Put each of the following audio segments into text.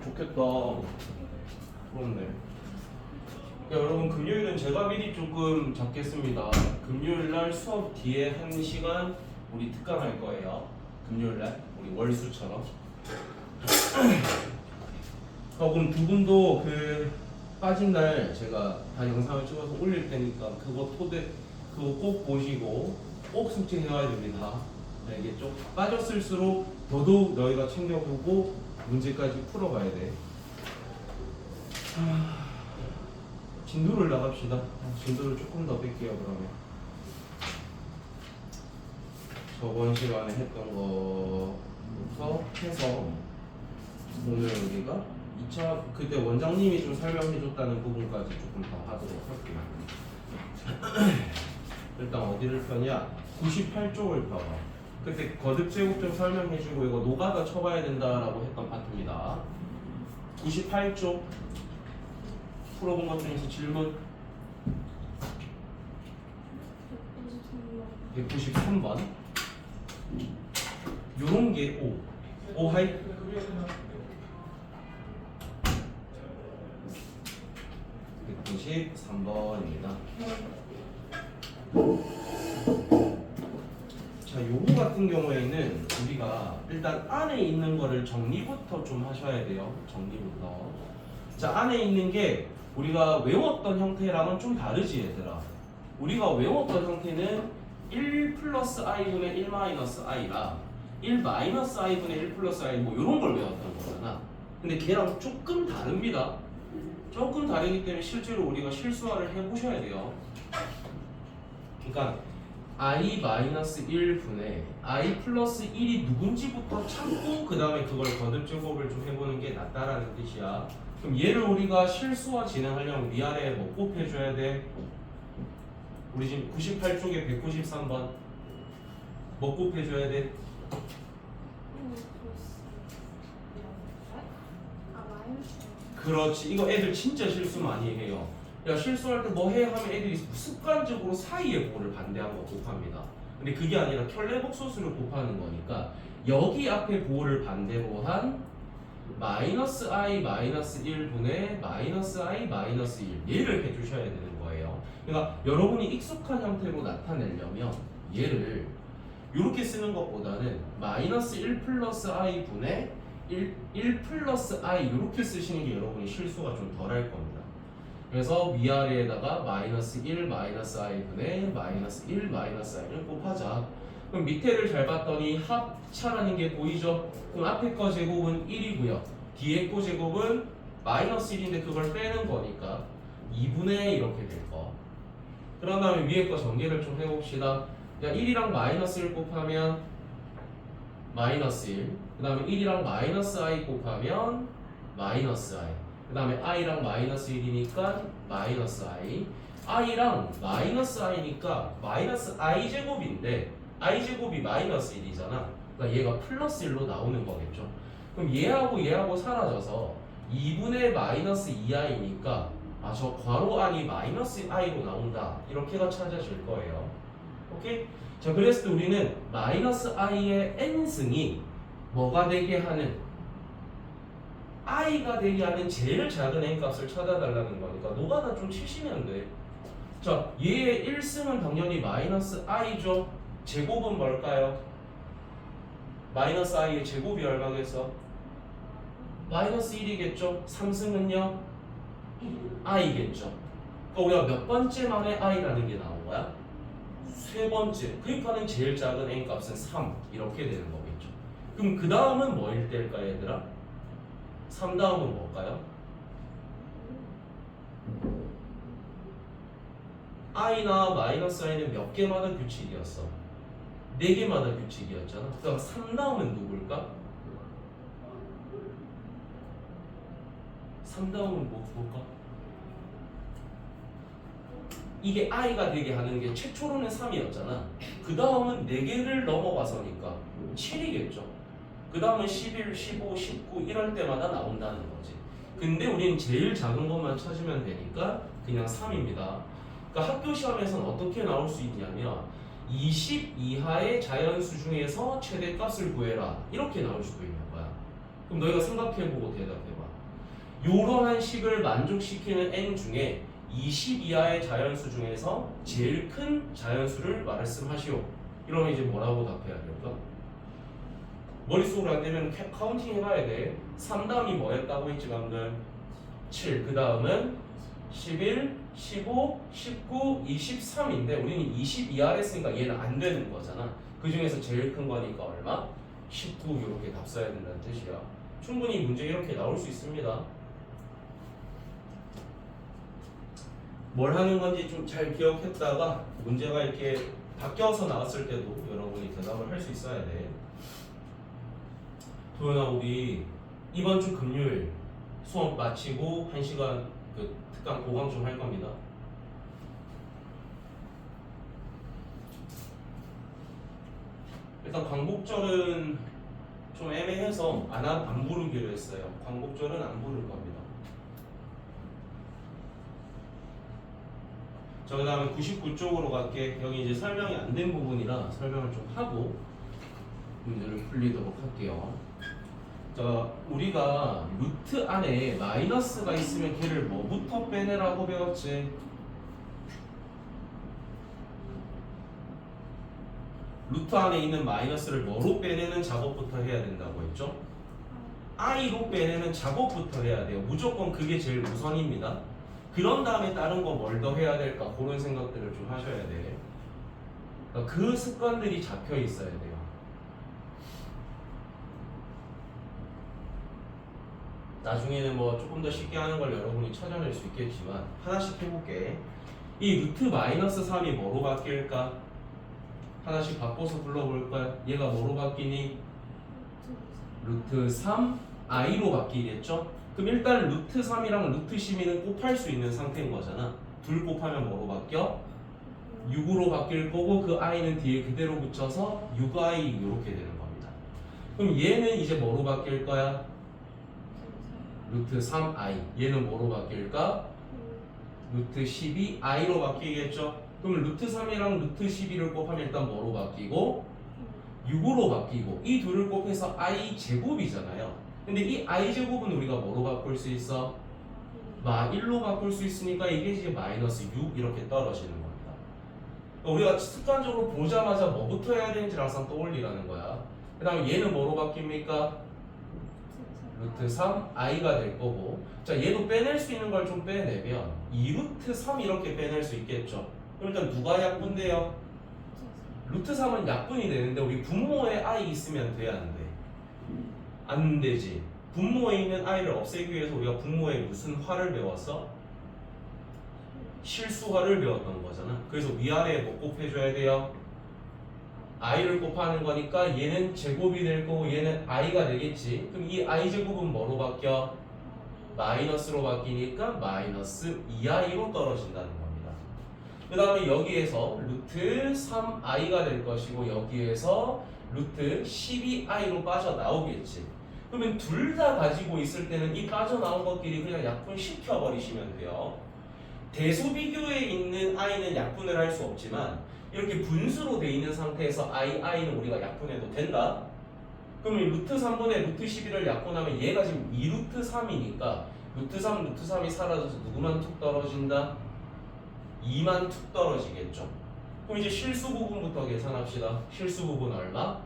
좋겠다. 부럽네. 야, 여러분 금요일은 제가 미리 조금 잡겠습니다. 금요일날 수업 뒤에 1시간 우리 특강할 거예요. 금요일날 우리 월수처럼. 그럼 두 분도 그 빠진 날 제가 다 영상을 찍어서 올릴 테니까 그거 꼭 보시고 꼭 숙제해와야 됩니다. 이게 좀 빠졌을수록 더더욱 너희가 챙겨보고 문제까지 풀어가야 돼. 진도를 나갑시다. 진도를 조금 더 뺄게요. 그러면 저번 시간에 했던 거부터 해서 오늘 우리가 2차 그때 원장님이 좀 설명해줬다는 부분까지 조금 더 하도록 할게요. 일단 어디를 펴냐? 98쪽을 펴봐. 그때 거듭 제곱점 설명해주고 이거 노가다 쳐봐야 된다라고 했던 파트입니다. 98쪽 풀어본 것 중에서 질문 193번 요런 게 5 하이 193번입니다. 자, 요거 같은 경우에는 우리가 일단 안에 있는 거를 정리부터 좀 하셔야 돼요. 정리부터. 자, 안에 있는 게 우리가 외웠던 형태랑은 좀 다르지 얘들아. 우리가 외웠던 형태는 1 플러스 i분의 1 마이너스 i라 1 마이너스 i분의 1 플러스 i 뭐 이런 걸 외웠던 거잖아. 근데 걔랑 조금 다릅니다. 조금 다르기 때문에 실제로 우리가 실수화를 해보셔야 돼요. 그러니까 i-1분의 i 플러스 1이 누군지부터 찾고 그 다음에 그걸 거듭제곱을 좀 해보는 게 낫다라는 뜻이야. 그럼 얘를 우리가 실수화 진행하려면 위아래에 뭐 곱해줘야 돼? 우리 지금 98쪽에 193번 뭐 곱해줘야 돼? 그렇지. 이거 애들 진짜 실수 많이 해요. 야, 실수할 때 뭐 해? 하면 애들이 습관적으로 사이의 보호를 반대한 거 곱합니다. 근데 그게 아니라 켤레복소수를 곱하는 거니까 여기 앞에 보호를 반대로 한 마이너스 i 마이너스 1분의 마이너스 i 마이너스 1 얘를 해주셔야 되는 거예요. 그러니까 여러분이 익숙한 형태로 나타내려면 얘를 이렇게 쓰는 것보다는 마이너스 1 플러스 i 분의 1 플러스 i 이렇게 쓰시는 게 여러분이 실수가 좀 덜 할 겁니다. 그래서 위아래에다가 마이너스 1 마이너스 i 분의 마이너스 1 마이너스 i를 곱하자. 그럼 밑에를 잘 봤더니 합차라는 게 보이죠? 그럼 앞에 거 제곱은 1이고요. 뒤에 거 제곱은 마이너스 1인데 그걸 빼는 거니까 2분의 이렇게 될 거. 그런 다음에 위에 거 전개를 좀 해봅시다. 야, 1이랑 마이너스 1 곱하면 마이너스 1. 그 다음에 1이랑 마이너스 i 곱하면 마이너스 i. 그 다음에 i랑 마이너스 1이니까 마이너스 i. i랑 마이너스 i니까 마이너스 i 제곱인데 i 제곱이 마이너스 1이잖아. 그러니까 얘가 플러스 1로 나오는 거겠죠. 그럼 얘하고 사라져서 2분의 마이너스 2i니까 아, 저 괄호 안이 마이너스 i로 나온다. 이렇게가 찾아질 거예요. 오케이? 자, 그랬을 때 우리는 마이너스 i의 n승이 뭐가 되게 하는 i가 되게 하는 제일 작은 n 값을 찾아달라는 거니까 노가다 좀 치시면 돼. 자, 얘의 1승은 당연히 마이너스 i죠. 제곱은 뭘까요? 마이너스 i의 제곱이 얼마겠어? 마이너스 1이겠죠? 3승은요? i겠죠. 그러니까 우리가 몇 번째 만에 i라는 게 나온 거야? 세 번째. 그러니까는 제일 작은 n 값은 3 이렇게 되는 거겠죠. 그럼 그 다음은 뭐일 때일까 얘들아? 3 다음은 뭘까요? i나 마이너스 i는 몇 개마다 규칙이었어? 4개마다 규칙이었잖아. 그럼 3 다음은 누굴까? 3 다음은 뭘까? 이게 i가 되게 하는 게 최초로는 3이었잖아. 그 다음은 4개를 넘어가서니까 7이겠죠. 그 다음은 11, 15, 19 이럴 때마다 나온다는 거지. 근데 우린 제일 작은 것만 찾으면 되니까 그냥 3입니다. 그러니까 학교 시험에서는 어떻게 나올 수 있냐면 20 이하의 자연수 중에서 최대값을 구해라 이렇게 나올 수도 있는 거야. 그럼 그럼 너희가 생각해보고 대답해봐. 요러한 식을 만족시키는 n 중에 20 이하의 자연수 중에서 제일 큰 자연수를 말씀하시오. 이러면 이제 뭐라고 답해야 될까? 머릿속으로 안 되면 카운팅 해봐야 돼. 3 다음이 뭐였다고 했지 방금? 7. 그 다음은 11, 15, 19, 23인데 우리는 20 이하를 했으니까 얘는 안 되는 거잖아. 그 중에서 제일 큰 거니까 얼마? 19 이렇게 답 써야 된다는 뜻이야. 충분히 문제 이렇게 나올 수 있습니다. 뭘 하는 건지 좀 잘 기억했다가 문제가 이렇게 바뀌어서 나왔을 때도 여러분이 대답을 할 수 있어야 돼. 도현아, 우리 이번 주 금요일 수업 마치고 1시간 그 특강 보강 좀 할 겁니다. 일단 광복절은 좀 애매해서 안 부르기로 했어요. 광복절은 안 부를 겁니다. 자, 그 다음에 99쪽으로 갈게. 여기 이제 설명이 안 된 부분이라 설명을 좀 하고 문제를 풀리도록 할게요. 자, 우리가 루트 안에 마이너스가 있으면 걔를 뭐부터 빼내라고 배웠지? 루트 안에 있는 마이너스를 뭐로 빼내는 작업부터 해야 된다고 했죠? i로 빼내는 작업부터 해야 돼요. 무조건 그게 제일 우선입니다. 그런 다음에 다른 거 뭘 더 해야 될까? 그런 생각들을 좀 하셔야 돼. 그러니까 그 습관들이 잡혀 있어야 돼요. 나중에는 뭐 조금 더 쉽게 하는 걸 여러분이 찾아낼 수 있겠지만 하나씩 해볼게. 이 루트 마이너스 3이 뭐로 바뀔까? 하나씩 바꿔서 불러볼까요? 얘가 뭐로 바뀌니? 루트 3 i로 바뀌겠죠? 그럼 일단 루트 3이랑 루트 12는 곱할 수 있는 상태인 거잖아. 둘 곱하면 뭐로 바뀌어? 6으로 바뀔 거고 그 i는 뒤에 그대로 붙여서 6i 이렇게 되는 겁니다. 그럼 얘는 이제 뭐로 바뀔 거야? 루트 3i. 얘는 뭐로 바뀔까? 루트 12i로 바뀌겠죠? 그럼 루트 3이랑 루트 12를 곱하면 일단 뭐로 바뀌고? 6으로 바뀌고 이 둘을 곱해서 i 제곱이잖아요. 근데 이 i 제곱은 우리가 뭐로 바꿀 수 있어? 마1로 바꿀 수 있으니까 이게 이제 마이너스 6 이렇게 떨어지는 겁니다. 우리가 습관적으로 보자마자 뭐부터 해야 되는지를 항상 떠올리라는 거야. 그 다음에 얘는 뭐로 바뀝니까? 루트 3 i가 될 거고, 자 얘도 빼낼 수 있는 걸 좀 빼내면 2루트 3 이렇게 빼낼 수 있겠죠. 그럼 일단 누가 약분돼요? 루트 3은 약분이 되는데 우리 분모에 i 있으면 돼, 안 돼? 안 되지. 분모에 있는 i를 없애기 위해서 우리가 분모에 무슨 화를 배웠어? 실수화를 배웠던 거잖아. 그래서 위아래에 뭐 곱해줘야 돼요? i를 곱하는 거니까 얘는 제곱이 될 거고 얘는 i가 되겠지. 그럼 이 i 제곱은 뭐로 바뀌어? 마이너스로 바뀌니까 마이너스 2i로 떨어진다는 겁니다. 그 다음에 여기에서 루트 3i가 될 것이고 여기에서 루트 12i로 빠져나오겠지. 그러면 둘 다 가지고 있을 때는 이 빠져나온 것끼리 그냥 약분시켜 버리시면 돼요. 대소비교에 있는 i는 약분을 할 수 없지만 이렇게 분수로 돼 있는 상태에서 i는 우리가 약분해도 된다. 그러면 루트 3분의 루트 11을 약분하면 얘가 지금 2루트 3이니까 루트 3, 루트 3이 사라져서 누구만 툭 떨어진다? 2만 툭 떨어지겠죠. 그럼 이제 실수 부분부터 계산합시다. 실수 부분 얼마?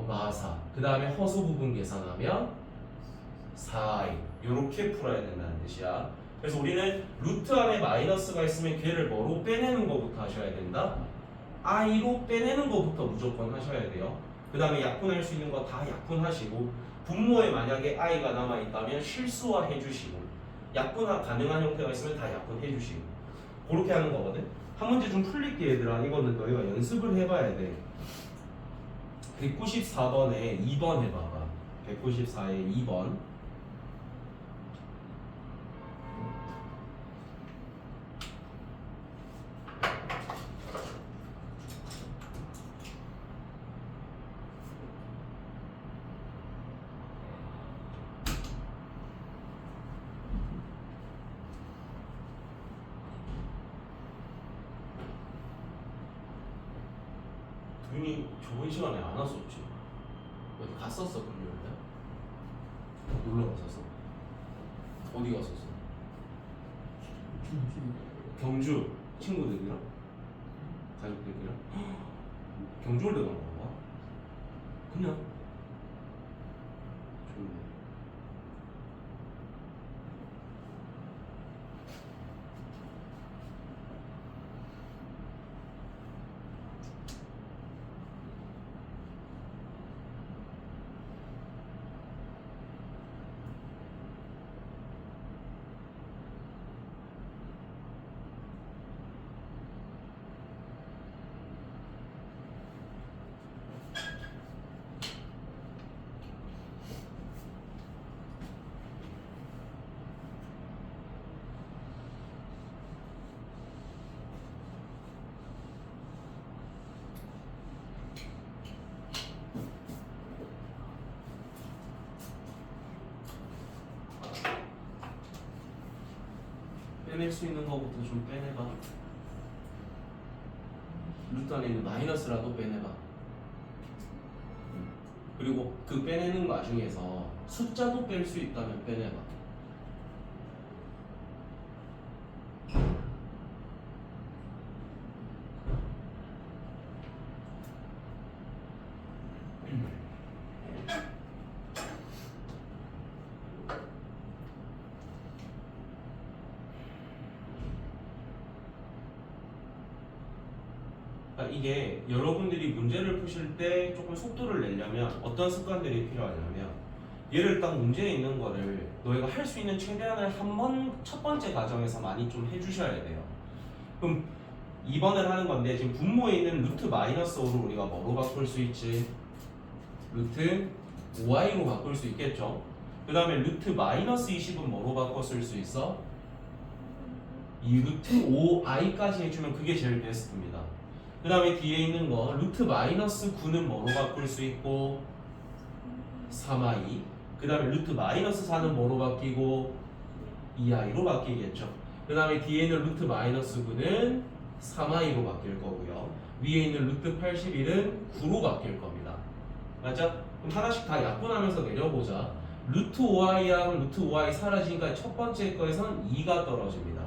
마사. 그 다음에 허수 부분 계산하면 4i. 이렇게 풀어야 된다는 뜻이야. 그래서 우리는 루트 안에 마이너스가 있으면 걔를 뭐로 빼내는 것부터 하셔야 된다? i로 빼내는 것부터 무조건 하셔야 돼요. 그 다음에 약분할 수 있는 거 다 약분하시고 분모에 만약에 i가 남아있다면 실수화 해주시고 약분 가능한 형태가 있으면 다 약분해 주시고 그렇게 하는 거거든. 한 문제 좀 풀릴게 얘들아. 이거는 너희가 연습을 해봐야 돼. 194번에 2번 해봐봐. 194에 2번. 눈이 좋은 시간에 안 왔었지. 어디 갔었어 금요일에? 갔었어? 어디 갔었어? 경주 친구들이랑? 가족들이랑? 경주 올때 간 건가? 그냥 좋네. 빼낼 수 있는 거부터 좀 빼내봐. 루트 안에 있는 마이너스라도 빼내봐. 그리고 그 빼내는 와중에서 숫자도 뺄 수 있다면 빼내봐. 이게 여러분들이 문제를 푸실 때 조금 속도를 내려면 어떤 습관들이 필요하냐면, 얘를 딱 문제에 있는 거를 너희가 할 수 있는 최대한을 첫 번째 과정에서 많이 좀 해주셔야 돼요. 그럼 2번을 하는 건데, 지금 분모에 있는 루트 마이너스 5를 우리가 뭐로 바꿀 수 있지? 루트 5i로 바꿀 수 있겠죠. 그 다음에 루트 마이너스 20은 뭐로 바꿔 쓸 수 있어? 이 루트 5i까지 해주면 그게 제일 베스트입니다. 그 다음에 뒤에 있는 거 루트 마이너스 9는 뭐로 바꿀 수 있고 3i. 그 다음에 루트 마이너스 4는 뭐로 바뀌고 2i로 바뀌겠죠. 그 다음에 뒤에 있는 루트 마이너스 9는 3i로 바뀔 거고요. 위에 있는 루트 81은 9로 바뀔 겁니다. 맞죠? 그럼 하나씩 다 약분하면서 내려보자. 루트 5i랑 루트 5i 사라지니까 첫 번째 거에선 2가 떨어집니다.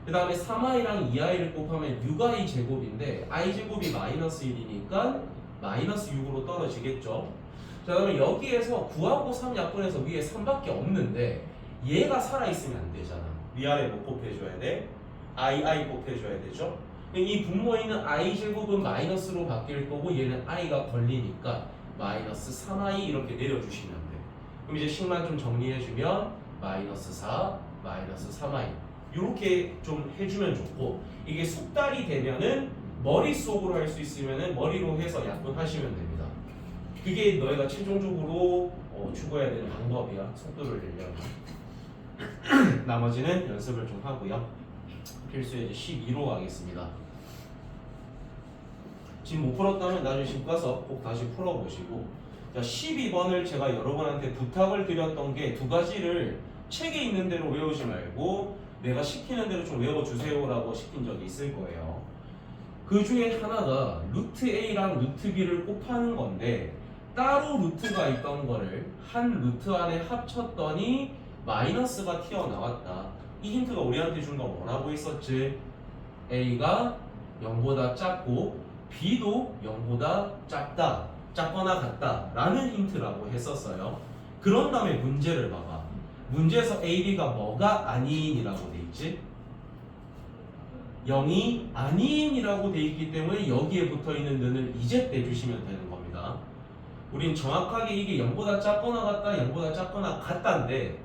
그 다음에 3i랑 2i를 곱하면 6i 제곱인데 i 제곱이 마이너스 1이니까 마이너스 6으로 떨어지겠죠. 자, 그러면 여기에서 9하고 3 약분해서 위에 3밖에 없는데 얘가 살아있으면 안 되잖아. 위아래 뭐 곱해줘야 돼? i 곱해줘야 되죠. 이 분모에 있는 i 제곱은 마이너스로 바뀔 거고 얘는 i가 걸리니까 마이너스 3i 이렇게 내려주시면 돼. 그럼 이제 식만 좀 정리해주면 마이너스 4, 마이너스 3i 이렇게 좀 해주면 좋고, 이게 숙달이 되면은 머릿속으로 할 수 있으면은 머리로 해서 약분하시면 됩니다. 그게 너희가 최종적으로 추구해야 되는 방법이야. 속도를 내려면. 나머지는 연습을 좀 하고요. 필수에 이제 12로 가겠습니다. 지금 못 풀었다면 나중에 집 가서 꼭 다시 풀어보시고, 자, 12번을 제가 여러분한테 부탁을 드렸던 게 두 가지를 책에 있는 대로 외우지 말고 내가 시키는 대로 좀 외워주세요라고 시킨 적이 있을 거예요. 그 중에 하나가 루트 A랑 루트 B를 곱하는 건데, 따로 루트가 있던 거를 한 루트 안에 합쳤더니 마이너스가 튀어나왔다. 이 힌트가 우리한테 준 거 뭐라고 했었지? A가 0보다 작고 B도 0보다 작거나 같다 라는 힌트라고 했었어요. 그런 다음에 문제를 봐봐. 문제에서 A, B가 뭐가 아닌이라고 돼 있지? 0이 아닌이라고 돼 있기 때문에 여기에 붙어있는 는을 이제 떼주시면 되는 겁니다. 우린 정확하게 이게 0보다 작거나 같다, 0보다 작거나 같다인데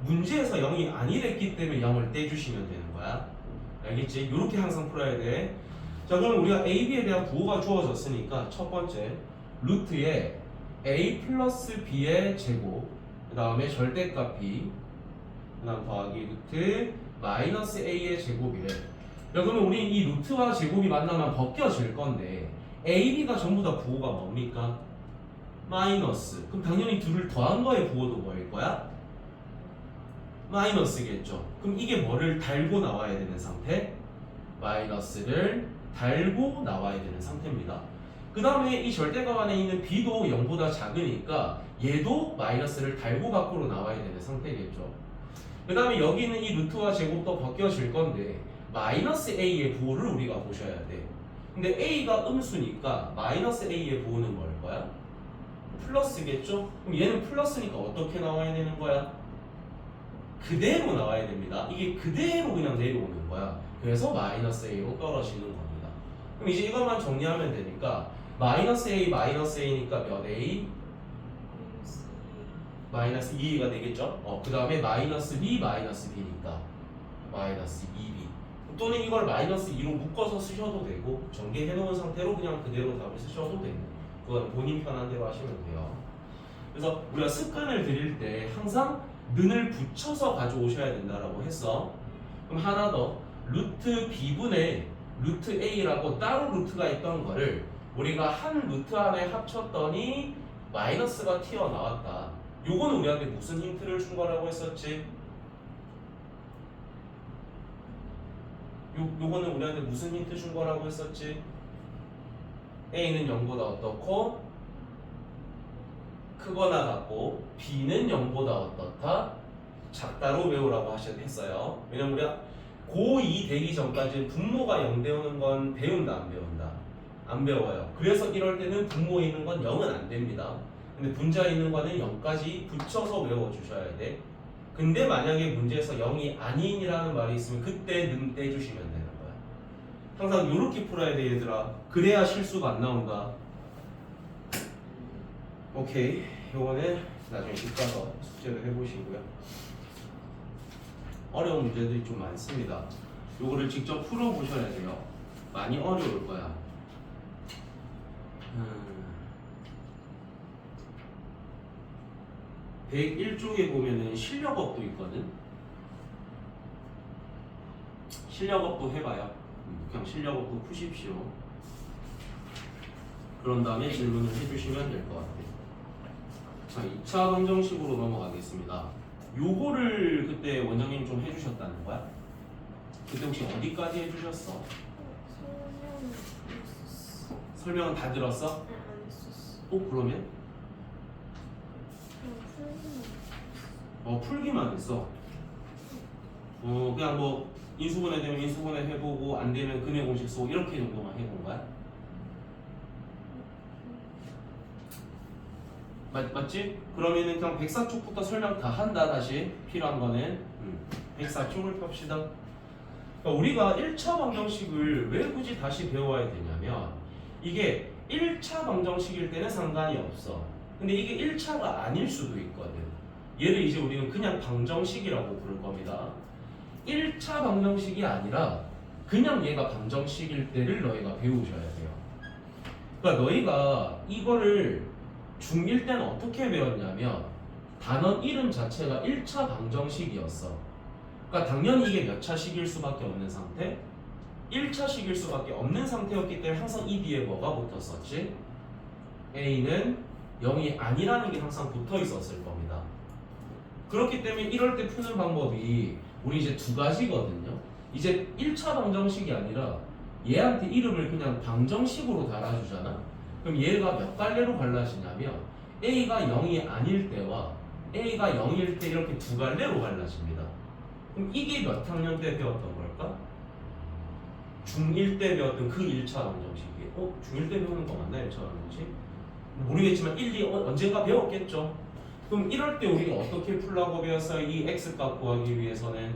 문제에서 0이 아니랬기 때문에 0을 떼주시면 되는 거야. 알겠지? 이렇게 항상 풀어야 돼. 자, 그럼 우리가 A, B에 대한 부호가 주어졌으니까 첫 번째 루트에 A 플러스 B의 제곱, 그 다음에 절대값 B, 그 다음 더하기 루트 마이너스 A의 제곱이래. 그러면 우리 이 루트와 제곱이 만나면 벗겨질 건데 A, B가 전부 다 부호가 뭡니까? 마이너스. 그럼 당연히 둘을 더한 거의 부호도 뭐일 거야? 마이너스겠죠. 그럼 이게 뭐를 달고 나와야 되는 상태? 마이너스를 달고 나와야 되는 상태입니다. 그 다음에 이 절대값 안에 있는 b도 0보다 작으니까 얘도 마이너스를 달고 밖으로 나와야 되는 상태겠죠. 그 다음에 여기 있는 이 루트와 제곱도 벗겨질 건데 마이너스 a의 부호를 우리가 보셔야 돼. 근데 a가 음수니까 마이너스 a의 부호는 뭘 거야? 플러스겠죠? 그럼 얘는 플러스니까 어떻게 나와야 되는 거야? 그대로 나와야 됩니다. 이게 그대로 그냥 내려오는 거야. 그래서 마이너스 a로 떨어지는 겁니다. 그럼 이제 이것만 정리하면 되니까 마이너스 a니까 몇 a? 마이너스 2가 되겠죠? 그 다음에 마이너스 b니까 마이너스 2b 또는 이걸 마이너스 2로 묶어서 쓰셔도 되고 전개해 놓은 상태로 그냥 그대로 답을 쓰셔도 되고 그건 본인 편한 대로 하시면 돼요. 그래서 우리가 습관을 들일 때 항상 는을 붙여서 가져오셔야 된다라고 했어. 그럼 하나 더 루트 b분의 루트 a라고 따로 루트가 있던 거를 우리가 한 루트 안에 합쳤더니 마이너스가 튀어나왔다. 요거는 우리한테 무슨 힌트를 준 거라고 했었지? 요거는 우리한테 무슨 힌트 준 거라고 했었지? A는 0보다 어떻고 크거나 같고 B는 0보다 어떻다 작다로 외우라고 했어요. 왜냐면 우리가 고2 되기 전까지 분모가 0 배우는 건 배운다 안 배운다? 안 배워요. 그래서 이럴 때는 분모에 있는 건 0은 안 됩니다. 근데 분자에 있는 거는 0까지 붙여서 외워주셔야 돼. 근데 만약에 문제에서 0이 아닌이라는 말이 있으면 그때 는 떼주시면 되는 거야. 항상 이렇게 풀어야 돼 얘들아. 그래야 실수가 안 나온다. 오케이. 요거는 나중에 집 가서 숙제를 해보시고요. 어려운 문제들이 좀 많습니다. 요거를 직접 풀어보셔야 돼요. 많이 어려울 거야. 101쪽에 보면은 실력업도 있거든. 실력업도 해봐요. 그냥 실력업도 푸십시오. 그런 다음에 질문을 해주시면 될 것 같아요. 자, 2차 방정식으로 넘어가겠습니다. 요거를 그때 원장님 좀 해주셨다는 거야? 그때 혹시 어디까지 해주셨어? 설명은 다 들었어? 네, 안 했었어. 그러면? 풀기만 했어. 그냥 뭐 인수분해 되면 인수분해 해보고 안 되면 근해 공식 쓰고 이렇게 정도만 해본 거야? 맞지? 그러면은 그냥 104쪽부터 설명 다 한다. 다시 필요한 거는 104쪽을 펴시다. 그러니까 우리가 1차 방정식을 왜 굳이 다시 배워야 되냐면 이게 1차 방정식일 때는 상관이 없어. 근데 이게 1차가 아닐 수도 있거든. 얘를 이제 우리는 그냥 방정식이라고 부를 겁니다. 1차 방정식이 아니라 그냥 얘가 방정식일 때를 너희가 배우셔야 돼요. 그러니까 너희가 이거를 중1 때는 어떻게 배웠냐면 단원 이름 자체가 1차 방정식이었어. 그러니까 당연히 이게 몇 차식일 수밖에 없는 상태? 1차식일 수밖에 없는 상태였기 때문에 항상 이 뒤에 뭐가 붙었었지? A는 0이 아니라는 게 항상 붙어 있었을 겁니다. 그렇기 때문에 이럴 때 푸는 방법이 우리 이제 두 가지거든요. 이제 1차 방정식이 아니라 얘한테 이름을 그냥 방정식으로 달아주잖아. 그럼 얘가 몇 갈래로 갈라지냐면 A가 0이 아닐 때와 A가 0일 때 이렇게 두 갈래로 갈라집니다. 그럼 이게 몇 학년 때 배웠던 걸까? 중1 때 배웠던 그 1차 방정식이 중1 때 배우는 거 맞나? 1차 방정식? 모르겠지만 1, 2 언젠가 배웠겠죠. 그럼 이럴 때 우리가 어떻게 풀라고 배웠어요? 이 x값 구하기 위해서는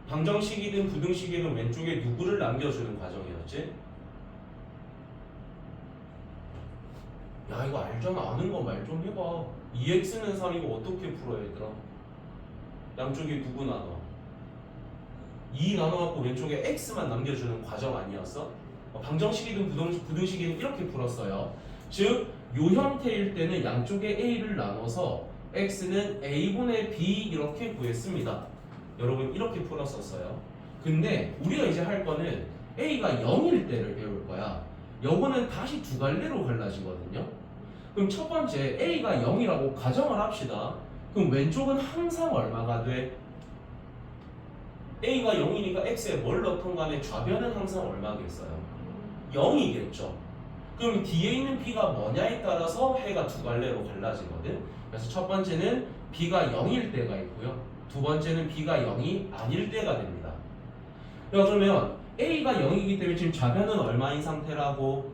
방정식이든 부등식이든 왼쪽에 누구를 남겨주는 과정이었지? 야 이거 알잖아. 아는 거 말 좀 해봐. 2x는 3이고 어떻게 풀어 얘들아? 양쪽에 누구 나눠? 2 나눠갖고 왼쪽에 x만 남겨주는 과정 아니었어? 방정식이든 부등식이든 이렇게 풀었어요. 즉, 요 형태일 때는 양쪽에 a를 나눠서 x는 a분의 b 이렇게 구했습니다. 여러분 이렇게 풀었었어요. 근데 우리가 이제 할 거는 a가 0일 때를 배울 거야. 요거는 다시 두 갈래로 갈라지거든요. 그럼 첫 번째 a가 0이라고 가정을 합시다. 그럼 왼쪽은 항상 얼마가 돼? a가 0이니까 x에 뭘 넣던 간에 좌변은 항상 얼마겠어요? 0이겠죠. 그럼 뒤에 있는 b가 뭐냐에 따라서 해가 두 갈래로 갈라지거든. 그래서 첫 번째는 b가 0일 때가 있고요. 두 번째는 b가 0이 아닐 때가 됩니다. 야, 그러면 a가 0이기 때문에 지금 좌변은 얼마인 상태라고?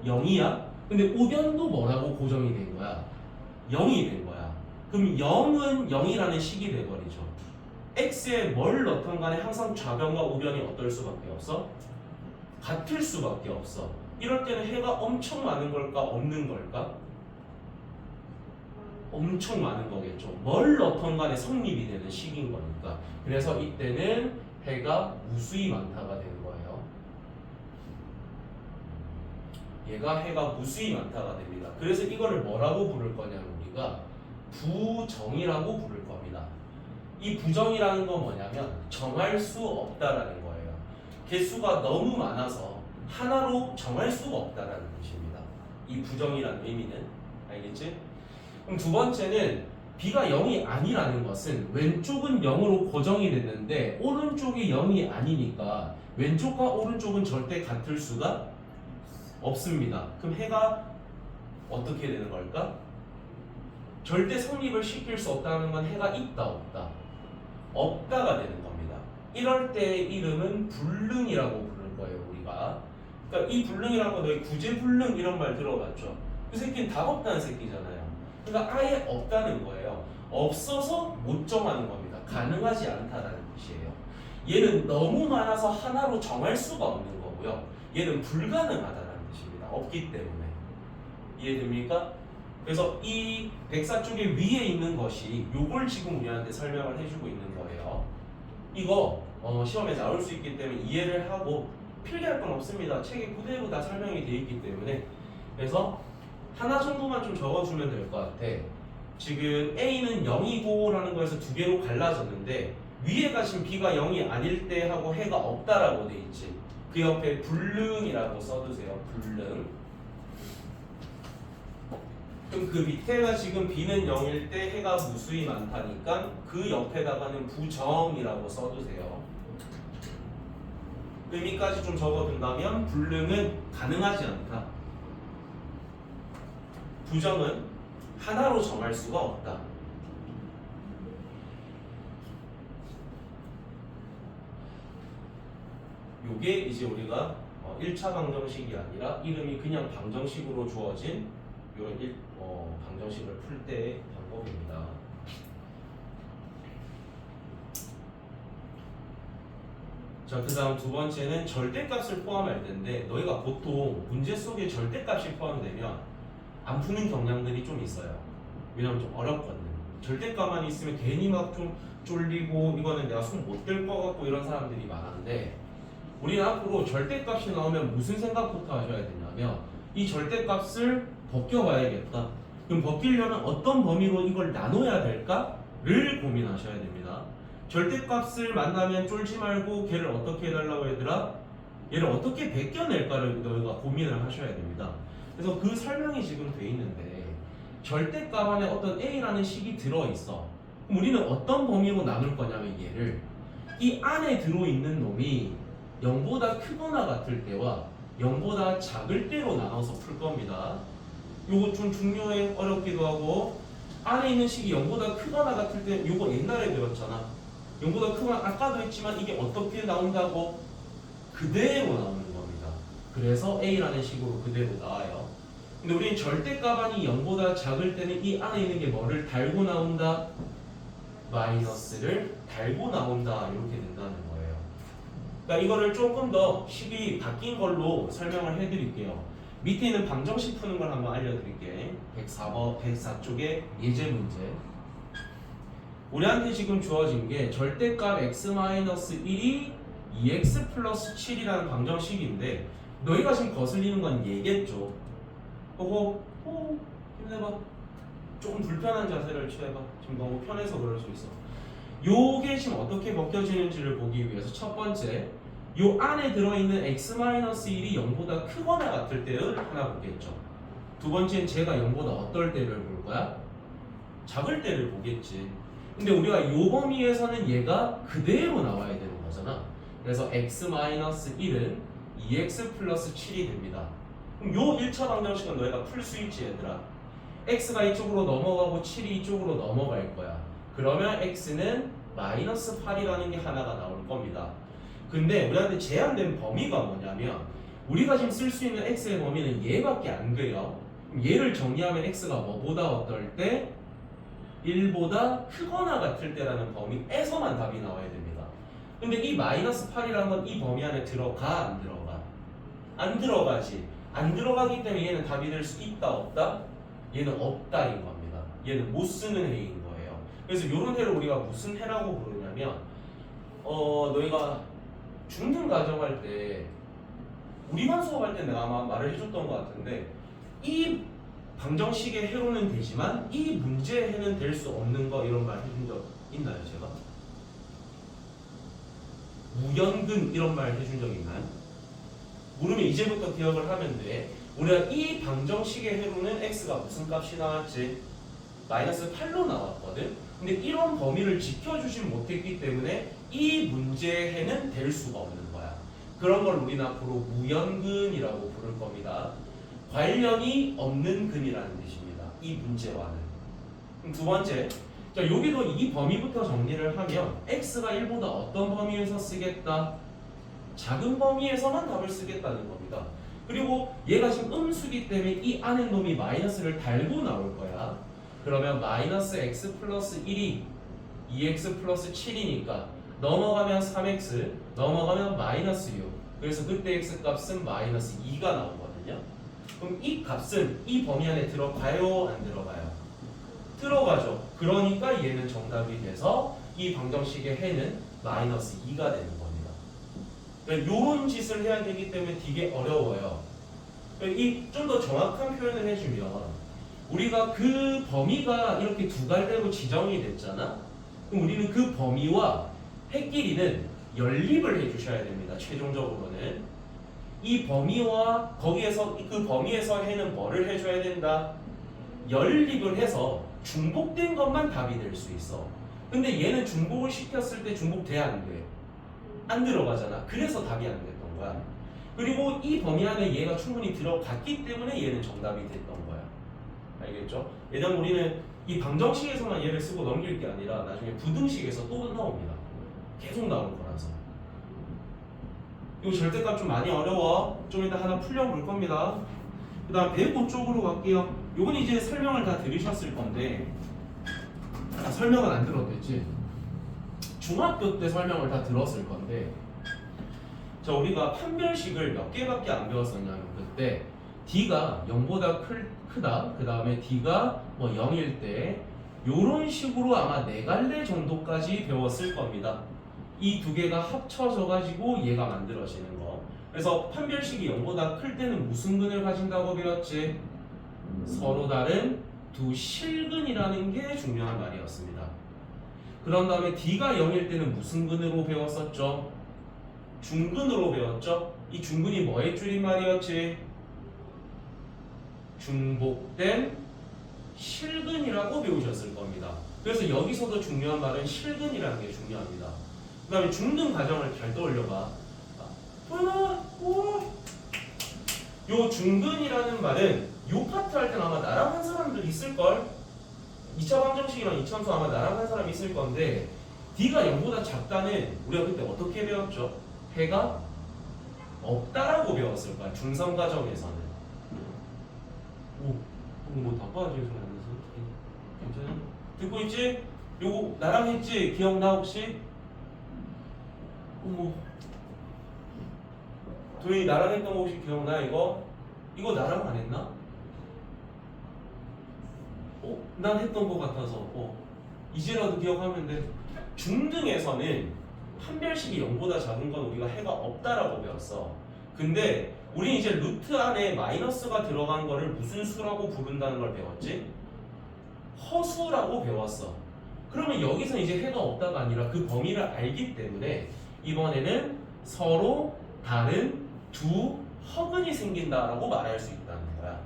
0이야? 근데 우변도 뭐라고 고정이 된 거야? 0이 된 거야. 그럼 0은 0이라는 식이 돼버리죠. x에 뭘 넣던 간에 항상 좌변과 우변이 어떨 수밖에 없어? 같을 수밖에 없어. 이럴 때는 해가 엄청 많은 걸까? 없는 걸까? 엄청 많은 거겠죠. 뭘 넣던 간에 성립이 되는 식인 거니까. 그래서 이때는 해가 무수히 많다가 되는 거예요. 얘가 해가 무수히 많다가 됩니다. 그래서 이거를 뭐라고 부를 거냐면 우리가 부정이라고 부를 겁니다. 이 부정이라는 건 뭐냐면 정할 수 없다라는 거예요. 개수가 너무 많아서 하나로 정할 수가 없다라는 뜻입니다. 이 부정이라는 의미는. 알겠지? 그럼 두 번째는 b가 0이 아니라는 것은 왼쪽은 0으로 고정이 됐는데 오른쪽이 0이 아니니까 왼쪽과 오른쪽은 절대 같을 수가 없습니다. 그럼 해가 어떻게 되는 걸까? 절대 성립을 시킬 수 없다는 건 해가 있다 없다? 없다가 되는 겁니다. 이럴 때의 이름은 불능이라고 부를 거예요 우리가. 그러니까 이 불능이라는 건 너희 구제불능 이런 말 들어봤죠? 그 새끼는 답 없다는 새끼잖아요. 그러니까 아예 없다는 거예요. 없어서 못 정하는 겁니다. 가능하지 않다라는 뜻이에요. 얘는 너무 많아서 하나로 정할 수가 없는 거고요. 얘는 불가능하다는 뜻입니다. 없기 때문에. 이해됩니까? 그래서 이 백사 쪽에 위에 있는 것이 요걸 지금 우리한테 설명을 해주고 있는 거예요. 이거 시험에 나올 수 있기 때문에 이해를 하고 필기할 건 없습니다. 책에 그대로 다 설명이 되어 있기 때문에. 그래서 하나 정도만 좀 적어주면 될 것 같아. 지금 A는 0이고 라는 거에서 두 개로 갈라졌는데 위에가 지금 B가 0이 아닐 때 하고 해가 없다라고 돼 있지. 그 옆에 불능이라고 써두세요. 불능. 그럼 그 밑에가 지금 B는 0일 때 해가 무수히 많다니까 그 옆에다가는 부정이라고 써두세요. 의미까지 좀 적어둔다면 불능은 가능하지 않다. 부정은 하나로 정할 수가 없다. 요게 이제 우리가 1차 방정식이 아니라 이름이 그냥 방정식으로 주어진 이런 방정식을 풀 때의 방법입니다. 자, 그 다음 두 번째는 절대값을 포함할 텐데 너희가 보통 문제 속에 절대값이 포함되면 안 푸는 경향들이 좀 있어요. 왜냐면 좀 어렵거든. 절대값만 있으면 괜히 막 좀 쫄리고 이거는 내가 손 못 댈 것 같고 이런 사람들이 많은데 우리는 앞으로 절대값이 나오면 무슨 생각부터 하셔야 되냐면 이 절대값을 벗겨봐야겠다. 그럼 벗기려면 어떤 범위로 이걸 나눠야 될까를 고민하셔야 됩니다. 절대값을 만나면 쫄지 말고 걔를 어떻게 해달라고 얘들아? 얘를 어떻게 벗겨낼까를 너희가 고민을 하셔야 됩니다. 그래서 그 설명이 지금 돼 있는데 절대값 안에 어떤 A라는 식이 들어있어. 그럼 우리는 어떤 범위로 나눌 거냐면 얘를 이 안에 들어있는 놈이 0보다 크거나 같을 때와 0보다 작을 때로 나눠서 풀 겁니다. 요거 좀 중요해. 어렵기도 하고 안에 있는 식이 0보다 크거나 같을 때 요거 옛날에 배웠잖아. 0보다 크거나 아까도 했지만 이게 어떻게 나온다고? 그대로 나오는 겁니다. 그래서 A라는 식으로 그대로 나와요. 근데 우리는 절대값이 0보다 작을 때는 이 안에 있는 게 뭐를 달고 나온다? 마이너스를 달고 나온다. 이렇게 된다는 거예요. 그러니까 이거를 조금 더 식이 바뀐 걸로 설명을 해드릴게요. 밑에 있는 방정식 푸는 걸 한번 알려드릴게. 104쪽의 예제 문제. 우리한테 지금 주어진 게 절대값 x-1이 2x 플러스 7이라는 방정식인데 너희가 지금 거슬리는 건 얘겠죠. 보고 힘내봐. 조금 불편한 자세를 취해봐. 지금 너무 편해서 그럴 수 있어. 요게 지금 어떻게 벗겨지는지를 보기 위해서 첫 번째 요 안에 들어있는 x-1이 0보다 크거나 같을 때를 하나 보겠죠. 두 번째는 제가 0보다 어떨 때를 볼 거야? 작을 때를 보겠지. 근데 우리가 요 범위에서는 얘가 그대로 나와야 되는 거잖아. 그래서 x-1은 2x 플러스 7이 됩니다. 그럼 요 1차 방정식은 너희가 풀 수 있지 얘들아. x가 이쪽으로 넘어가고 7이 이쪽으로 넘어갈 거야. 그러면 x는 마이너스 8이라는 게 하나가 나올 겁니다. 근데 우리한테 제한된 범위가 뭐냐면 우리가 지금 쓸 수 있는 x의 범위는 얘밖에 안 돼요. 그럼 얘를 정리하면 x가 뭐보다 어떨 때? 1보다 크거나 같을 때라는 범위에서만 답이 나와야 됩니다. 근데 이 마이너스 8이라는 건 이 범위 안에 들어가 안 들어가? 안 들어가지. 안 들어가기 때문에 얘는 답이 될 수 있다 없다? 얘는 없다인 겁니다. 얘는 못 쓰는 해인 거예요. 그래서 이런 해를 우리가 무슨 해라고 부르냐면 너희가 중등 가정할 때 우리만 수업할 때 내가 아마 말을 해줬던 것 같은데 이 방정식의 해로는 되지만 이 문제의 해는 될 수 없는 거 이런 말 해준 적 있나요 제가? 무연근 이런 말 해준 적 있나요? 모르면 이제부터 기억을 하면 돼. 우리가 이 방정식의 해로는 x가 무슨 값이 나왔지? 마이너스 8로 나왔거든. 근데 이런 범위를 지켜주진 못했기 때문에 이 문제의 해는 될 수가 없는 거야. 그런 걸 우리는 앞으로 무연근이라고 부를 겁니다. 관련이 없는 근이라는 뜻입니다. 이 문제와는. 그럼 두 번째, 자 여기도 이 범위부터 정리를 하면 x가 1보다 어떤 범위에서 쓰겠다? 작은 범위에서만 답을 쓰겠다는 겁니다. 그리고 얘가 지금 음수기 때문에 이 안에 놈이 마이너스를 달고 나올 거야. 그러면 마이너스 x 플러스 1이 2x 플러스 7이니까 넘어가면 3x, 넘어가면 마이너스 6. 그래서 그때 x 값은 마이너스 2가 나오거든요. 그럼 이 값은 이 범위 안에 들어가요? 안 들어가요? 들어가죠. 그러니까 얘는 정답이 돼서 이 방정식의 해는 마이너스 2가 되는 겁니다. 그러니까 이런 짓을 해야 되기 때문에 되게 어려워요. 이 좀 더 정확한 표현을 해주면 우리가 그 범위가 이렇게 두 갈래로 지정이 됐잖아. 그럼 우리는 그 범위와 해 길이는 연립을 해주셔야 됩니다. 최종적으로는 이 범위와 거기에서 그 범위에서 해는 뭐를 해줘야 된다? 연립을 해서 중복된 것만 답이 될 수 있어. 근데 얘는 중복을 시켰을 때 중복돼 안 돼? 안 들어가잖아. 그래서 답이 안 됐던 거야. 그리고 이 범위 안에 얘가 충분히 들어갔기 때문에 얘는 정답이 됐던 거야. 알겠죠? 예전 우리는 이 방정식에서만 얘를 쓰고 넘길 게 아니라 나중에 부등식에서 또 나옵니다. 계속 나올 거라서. 이거 절대값 좀 많이 어려워. 좀 이따 하나 풀려볼 겁니다. 그 다음 배고 쪽으로 갈게요. 요건 이제 설명을 다 들으셨을 건데 설명은 안 들었겠지? 중학교 때 설명을 다 들었을 건데 자 우리가 판별식을 몇 개밖에 안 배웠었냐면 그때 D가 0보다 크다 그 다음에 D가 뭐 0일 때 요런 식으로 아마 4갈래 정도까지 배웠을 겁니다. 이 두 개가 합쳐져 가지고 얘가 만들어지는 거. 그래서 판별식이 0보다 클 때는 무슨 근을 가진다고 배웠지? 서로 다른 두 실근이라는 게 중요한 말이었습니다. 그런 다음에 D가 0일 때는 무슨 근으로 배웠었죠? 중근으로 배웠죠? 이 중근이 뭐의 줄임말이었지? 중복된 실근이라고 배우셨을 겁니다. 그래서 여기서도 중요한 말은 실근이라는 게 중요합니다. 그 다음에 중등 가정을 잘 떠올려봐. 요 중근이라는 말은 요 파트 할 때는 아마 나랑 한 사람들 있을걸? 2차 방정식이랑 이차함수 아마 나랑 한 사람 있을 건데 D가 0보다 작다는 우리가 그때 어떻게 배웠죠? 해가 없다라고 배웠을 거야. 중성 과정에서는. 오, 뭐 답답하지 소리 안 나서? 괜찮아? 듣고 있지? 요거 나랑 했지? 기억나 혹시? 어머. 도희 나랑 했던 거 혹시 기억나 이거? 이거 나랑 안 했나? 난 했던 것 같아서 이제라도 기억하면 돼. 중등에서는 판별식이 0보다 작은 건 우리가 해가 없다라고 배웠어. 근데 우리 이제 루트 안에 마이너스가 들어간 거를 무슨 수라고 부른다는 걸 배웠지? 허수라고 배웠어. 그러면 여기서 이제 해가 없다가 아니라 그 범위를 알기 때문에 이번에는 서로 다른 두 허근이 생긴다라고 말할 수 있다는 거야.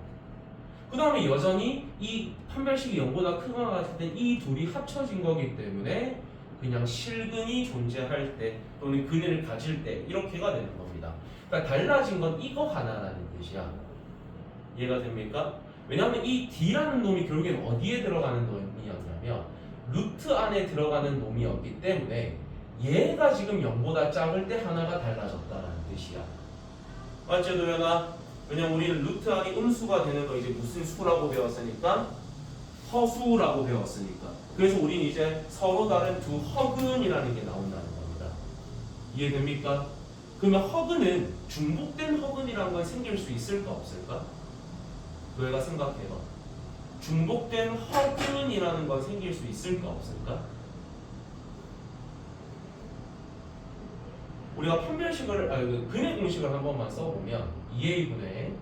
그 다음에 여전히 이 판별식이 0보다 크거나 같을 때 이 둘이 합쳐진 거기 때문에 그냥 실근이 존재할 때 또는 근을 가질 때 이렇게가 되는 겁니다. 그러니까 달라진 건 이거 하나라는 뜻이야. 이해가 됩니까? 왜냐하면 이 D라는 놈이 결국엔 어디에 들어가는 놈이었냐면 루트 안에 들어가는 놈이었기 때문에 얘가 지금 0보다 작을 때 하나가 달라졌다는 뜻이야. 맞죠, 도현아? 왜냐면 우리는 루트 안이 음수가 되는 거 이제 무슨 수라고 배웠으니까 허수라고 배웠으니까. 그래서 우린 이제 서로 다른 두 허근이라는 게 나온다는 겁니다. 이해됩니까? 그러면 허근은 중복된 허근이라는 건 생길 수 있을까 없을까? 너희가 생각해봐. 중복된 허근이라는 건 생길 수 있을까 없을까? 우리가 판별식을 근의 공식을 한 번만 써보면 2a분의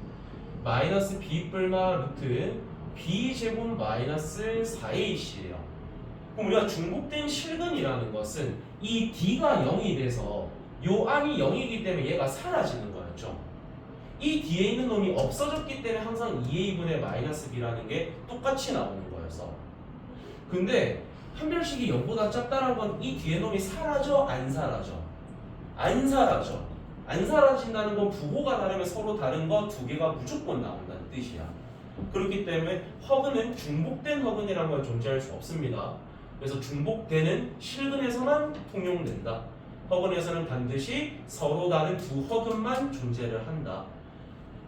마이너스 b 뿔마 루트 b 제곱 마이너스 4ac예요. 그럼 우리가 중복된 실근이라는 것은 이 d가 0이 돼서 요 안이 0이기 때문에 얘가 사라지는 거였죠. 이 뒤에 있는 놈이 없어졌기 때문에 항상 2a분의 마이너스 b라는 게 똑같이 나오는 거였어. 근데 판별식이 0보다 작다는 건 이 뒤에 놈이 사라져 안 사라져? 안 사라져. 안 사라진다는 건 부호가 다르면 서로 다른 거 두 개가 무조건 나온다는 뜻이야. 그렇기 때문에 허근은 중복된 허근이라는 건 존재할 수 없습니다. 그래서 중복되는 실근에서만 통용된다. 허근에서는 반드시 서로 다른 두 허근만 존재를 한다.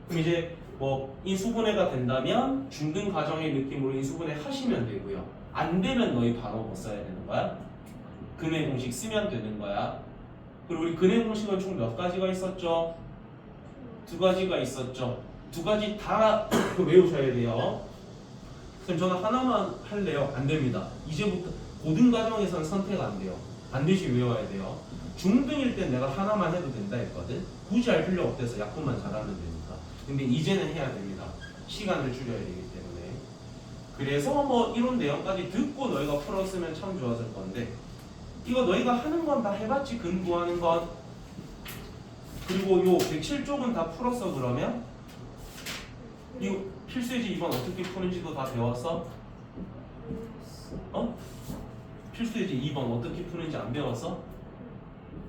그럼 이제 뭐 인수분해가 된다면 중근 과정의 느낌으로 인수분해 하시면 되고요. 안 되면 너희 바로 뭐 써야 되는 거야? 근의 공식 쓰면 되는 거야. 그리고 우리 근의 공식은 총 몇 가지가 있었죠? 두 가지가 있었죠. 두 가지 다 외우셔야 돼요. 선생님 저는 하나만 할래요? 안 됩니다. 이제부터 고등 과정에서는 선택 안 돼요. 반드시 외워야 돼요. 중등일 땐 내가 하나만 해도 된다 했거든. 굳이 할 필요 없대서 약분만 잘하면 되니까. 근데 이제는 해야 됩니다. 시간을 줄여야 되기 때문에. 그래서 뭐 이런 내용까지 듣고 너희가 풀었으면 참 좋았을 건데 이거 너희가 하는 건 다 해봤지. 근 구하는 건. 그리고 요 107쪽은 다 풀었어. 그러면 이거 필수예제 2번 어떻게 푸는지도 다 배웠어? 어? 필수예제 2번 어떻게 푸는지 안 배웠어?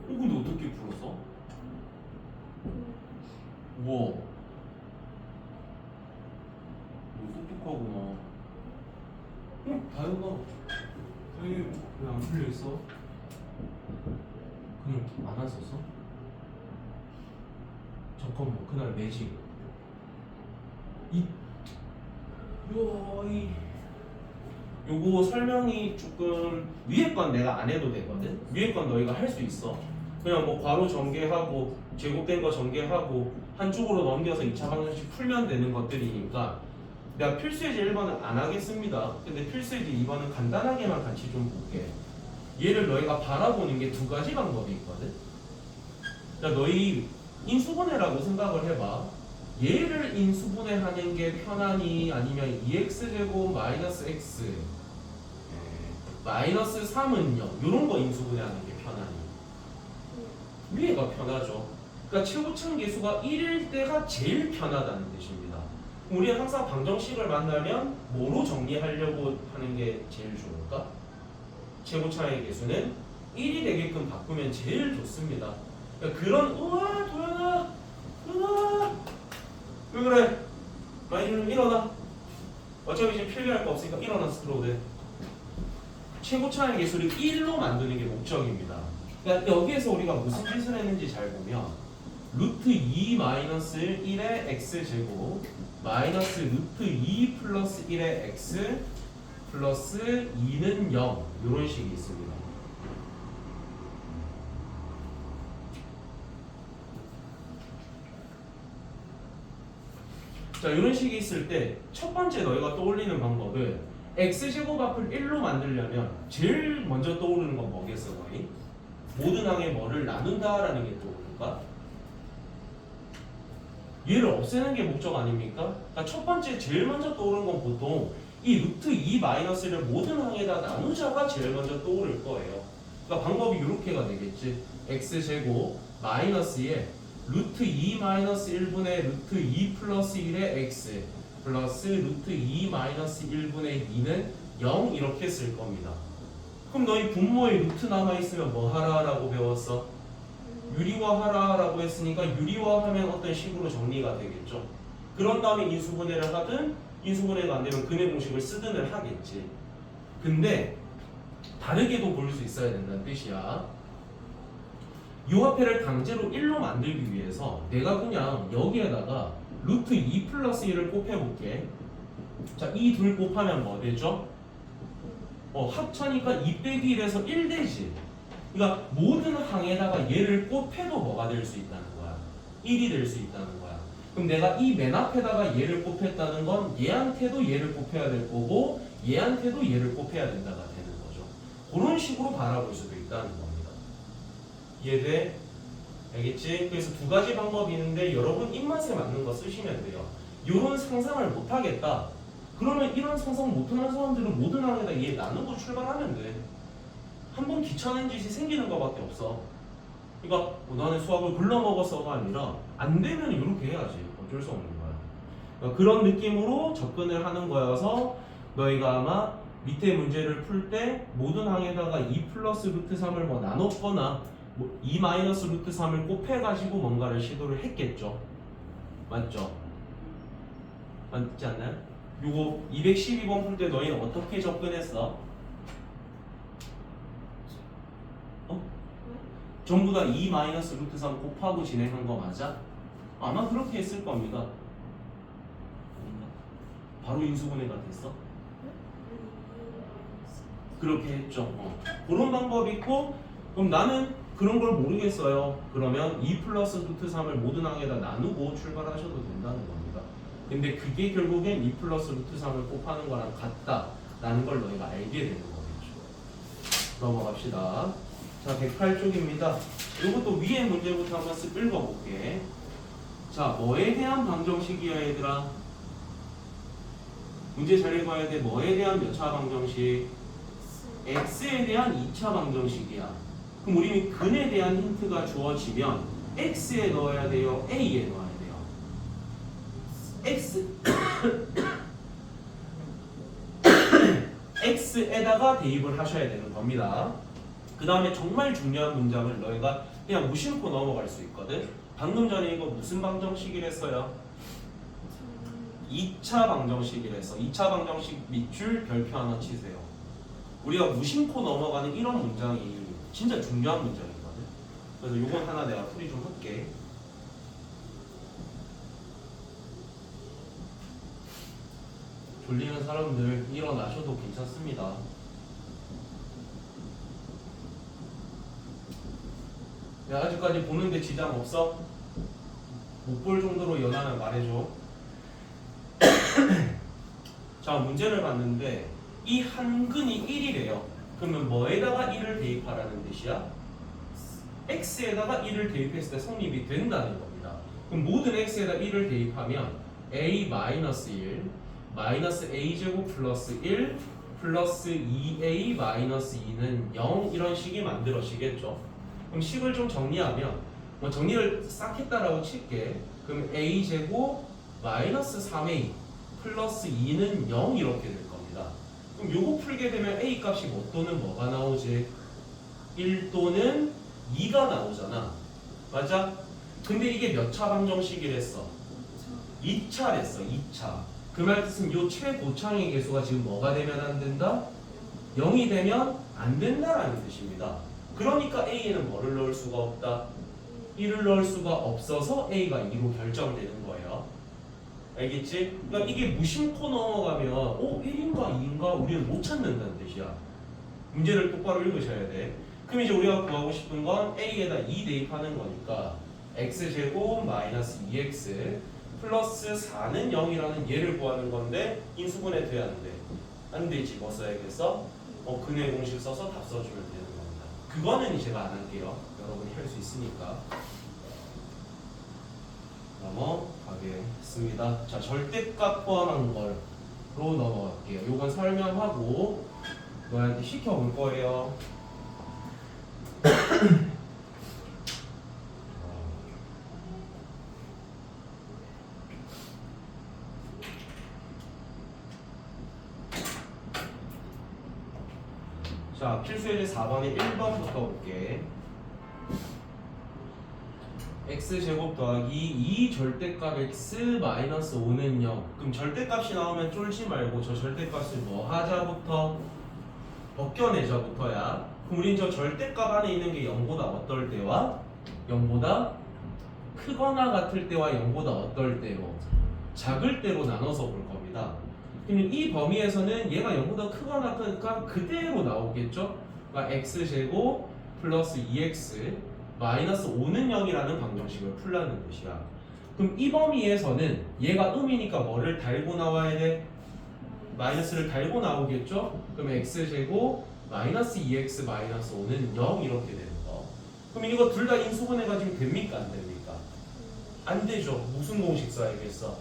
근데 어떻게 풀었어? 우와 똑똑하구나. 다현아 왜안 풀려있어? 그냥 안 왔었어? 잠깐만 그날 매직 요거 설명이 조금 위에 건 내가 안 해도 되거든. 위에 건 너희가 할 수 있어. 그냥 뭐 괄호 전개하고 제곱된 거 전개하고 한쪽으로 넘겨서 2차 방정식 풀면 되는 것들이니까 내가 필수예제 1번은 안 하겠습니다. 근데 필수예제 2번은 간단하게만 같이 좀 볼게. 얘를 너희가 바라보는 게 두 가지 방법이 있거든. 그러니까 너희 인수분해라고 생각을 해봐. 얘를 인수분해하는 게 편하니 아니면 2x제곱 마이너스 x 마이너스 3은 0 이런 거 인수분해하는 게 편하니 위에가 편하죠. 그러니까 최고층 계수가 1일 때가 제일 편하다는 뜻입니다. 우리는 항상 방정식을 만나면 뭐로 정리하려고 하는 게 제일 좋을까? 최고차의 계수는 1이 되게끔 바꾸면 제일 좋습니다. 그러니까 그런 우와 도연아 왜 그래? 많이 일어나. 어차피 이제 필기할 거 없으니까 일어나서 들어오래 최고차의 계수를 1로 만드는 게 목적입니다. 그러니까 여기에서 우리가 무슨 짓을 했는지 잘 보면 루트 2 마이너스 1의 x제곱 마이너스 루트 2 플러스 1의 x 플러스 2는 0 이런 식이 있습니다. 자 이런 식이 있을 때 첫 번째 너희가 떠올리는 방법은 x제곱 앞을 1로 만들려면 제일 먼저 떠오르는 건 뭐겠어 너희? 모든 항에 뭐를 나눈다라는 게 떠오를까? 얘를 없애는 게 목적 아닙니까? 그러니까 첫 번째 제일 먼저 떠오르는 건 보통 이 루트 2 마이너스를 모든 항에다 나누자가 제일 먼저 떠오를 거예요. 그러니까 방법이 이렇게가 되겠지. x제곱 마이너스에 루트 2 마이너스 1분의 루트 2 플러스 1의 x 플러스 루트 2 마이너스 1분의 2는 0 이렇게 쓸 겁니다. 그럼 너희 분모에 루트 남아있으면 뭐 하라라고 배웠어? 유리화하라라고 했으니까 유리화하면 어떤 식으로 정리가 되겠죠. 그런 다음에 인수분해를 하든 인수분해가 안 되면 근해 공식을 쓰든을 하겠지. 근데 다르게도 볼 수 있어야 된다는 뜻이야. 요 합해를 강제로 1로 만들기 위해서 내가 그냥 여기에다가 루트 2 플러스 1을 곱해볼게. 자, 이 둘 곱하면 뭐 되죠? 합차니까 2 빼기 1에서 1 되지. 그러니까 모든 항에다가 얘를 곱해도 뭐가 될 수 있다는 거야? 1이 될 수 있다는 거야. 그럼 내가 이 맨 앞에다가 얘를 곱했다는 건 얘한테도 얘를 곱해야 될 거고 얘한테도 얘를 곱해야 된다가 되는 거죠. 그런 식으로 바라볼 수도 있다는 겁니다. 이해돼? 알겠지? 그래서 두 가지 방법이 있는데 여러분 입맛에 맞는 거 쓰시면 돼요. 이런 상상을 못 하겠다. 그러면 이런 상상 못하는 사람들은 모든 항에다 얘 나누고 출발하면 돼. 한번 귀찮은 짓이 생기는 것밖에 없어. 그러니까 나는 수학을 굴러먹어서가 아니라 안 되면 이렇게 해야지. 어쩔 수 없는 거야. 그러니까 그런 느낌으로 접근을 하는 거여서 너희가 아마 밑에 문제를 풀 때 모든 항에다가 2 플러스 루트 3을 뭐 나눴거나 2 마이너스 루트 3을 곱해가지고 뭔가를 시도를 했겠죠. 맞죠? 맞지 않나요? 요거 212번 풀 때 너희는 어떻게 접근했어? 전부 다 2 마이너스 루트 3 곱하고 진행한 거 맞아? 아마 그렇게 했을 겁니다. 아닌가? 바로 인수분해가 됐어? 그렇게 했죠. 그런 방법이 있고, 그럼 나는 그런 걸 모르겠어요. 그러면 2 플러스 루트 3을 모든 항에다 나누고 출발하셔도 된다는 겁니다. 근데 그게 결국엔 2 플러스 루트 3을 곱하는 거랑 같다라는 걸 너희가 알게 되는 거겠죠. 넘어갑시다. 자, 108쪽입니다. 이것도 위에 문제부터 한번 쓱 읽어볼게. 자, 뭐에 대한 방정식이야 얘들아? 문제 잘 읽어야 돼. 뭐에 대한 몇 차 방정식? x에 대한 2차 방정식이야. 그럼 우리는 근에 대한 힌트가 주어지면 x에 넣어야 돼요? a에 넣어야 돼요? x에다가 대입을 하셔야 되는 겁니다. 그 다음에 정말 중요한 문장을 너희가 그냥 무심코 넘어갈 수 있거든. 방금 전에 이거 무슨 방정식이랬어요? 2차 방정식이랬어. 2차 방정식 밑줄 별표 하나 치세요. 우리가 무심코 넘어가는 이런 문장이 진짜 중요한 문장이거든. 그래서 이건 하나 내가 풀이 좀 할게. 졸리는 사람들 일어나셔도 괜찮습니다. 야, 아직까지 보는데 지장 없어? 못 볼 정도로 연하면 말해줘. 자, 문제를 봤는데 이 한근이 1이래요. 그러면 뭐에다가 1을 대입하라는 뜻이야? x에다가 1을 대입했을 때 성립이 된다는 겁니다. 그럼 모든 x에다 1을 대입하면 a-1 마이너스 a제곱 플러스 1 플러스 2a 마이너스 2는 0 이런 식이 만들어지겠죠. 그럼 식을 좀 정리하면 뭐 정리를 싹 했다라고 칠게. 그럼 a제곱 마이너스 3a 플러스 2는 0 이렇게 될 겁니다. 그럼 요거 풀게 되면 a 값이 뭐 또는 뭐가 나오지? 1 또는 2가 나오잖아. 맞아? 근데 이게 몇 차 방정식이랬어? 2차랬어. 2차. 그 말 뜻은 요 최고창의 개수가 지금 뭐가 되면 안 된다? 0이 되면 안 된다라는 뜻입니다. 그러니까 A에는 뭐를 넣을 수가 없다? 1을 넣을 수가 없어서 A가 2로 결정되는 거예요. 알겠지? 그러니까 이게 무심코 넘어가면 1인가 2인가 우리는 못 찾는다는 뜻이야. 문제를 똑바로 읽으셔야 돼. 그럼 이제 우리가 구하고 싶은 건 A에다 2 대입하는 거니까 x제곱 마이너스 2x 플러스 4는 0이라는 얘를 구하는 건데 인수분해 돼야 안 돼? 안 되지. 뭐 써야겠어? 근해 공식 써서 답 써주면 되는 겁니다. 그거는 제가 안 할게요. 여러분이 할 수 있으니까. 넘어가겠습니다. 자, 절대값 포함한 걸로 넘어갈게요. 요건 설명하고 너한테 시켜볼 거예요. 자, 필수예제 4번에 1번부터 볼게. x제곱 더하기 2 절대값 x 마이너스 5는 0. 그럼 절대값이 나오면 쫄지 말고 저 절대값을 뭐 하자부터 벗겨내자부터야. 그럼 우린 저 절대값 안에 있는 게 0보다 어떨 때와 0보다 크거나 같을 때와 0보다 어떨 때로 작을 때로 나눠서 볼 겁니다. 그러면 이 범위에서는 얘가 0보다 크거나 크니까 그대로 나오겠죠? 그러니까 x제곱 플러스 2x 마이너스 5는 0이라는 방정식을 풀라는 뜻이야. 그럼 이 범위에서는 얘가 음이니까 뭐를 달고 나와야 돼? 마이너스를 달고 나오겠죠? 그럼 x제곱 마이너스 2x 마이너스 5는 0 이렇게 되는 거. 그럼 이거 둘 다 인수분해가지고 됩니까? 안 됩니까? 안 되죠. 무슨 공식 써야겠어?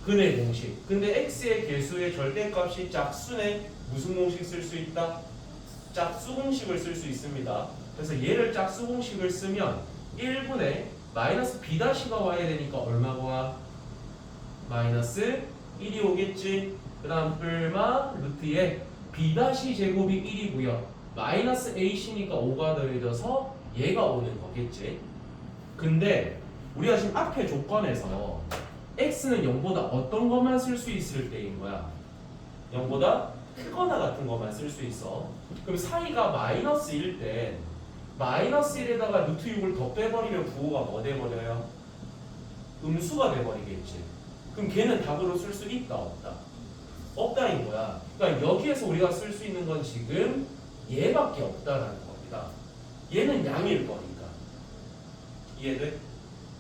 근의 공식. 근데 x의 개수의 절대값이 짝수네. 무슨 공식 쓸 수 있다? 짝수 공식을 쓸 수 있습니다. 그래서 얘를 짝수 공식을 쓰면 1분의 마이너스 b'가 와야 되니까 얼마가 와? 마이너스 1이 오겠지. 그 다음 뿔마 루트에 b' 제곱이 1이고요. 마이너스 ac니까 5가 더해져서 얘가 오는 거겠지. 근데 우리가 지금 앞에 조건에서 x는 0보다 어떤 것만 쓸 수 있을 때인 거야? 0보다 크거나 같은 것만 쓸 수 있어. 그럼 사이가 마이너스 1일 때 마이너스 1에다가 루트 6을 더 빼버리면 부호가 뭐 돼버려요? 음수가 돼버리겠지. 그럼 걔는 답으로 쓸 수 있다 없다? 없다인 거야. 그러니까 여기에서 우리가 쓸 수 있는 건 지금 얘밖에 없다라는 겁니다. 얘는 양일 거니까. 이해돼?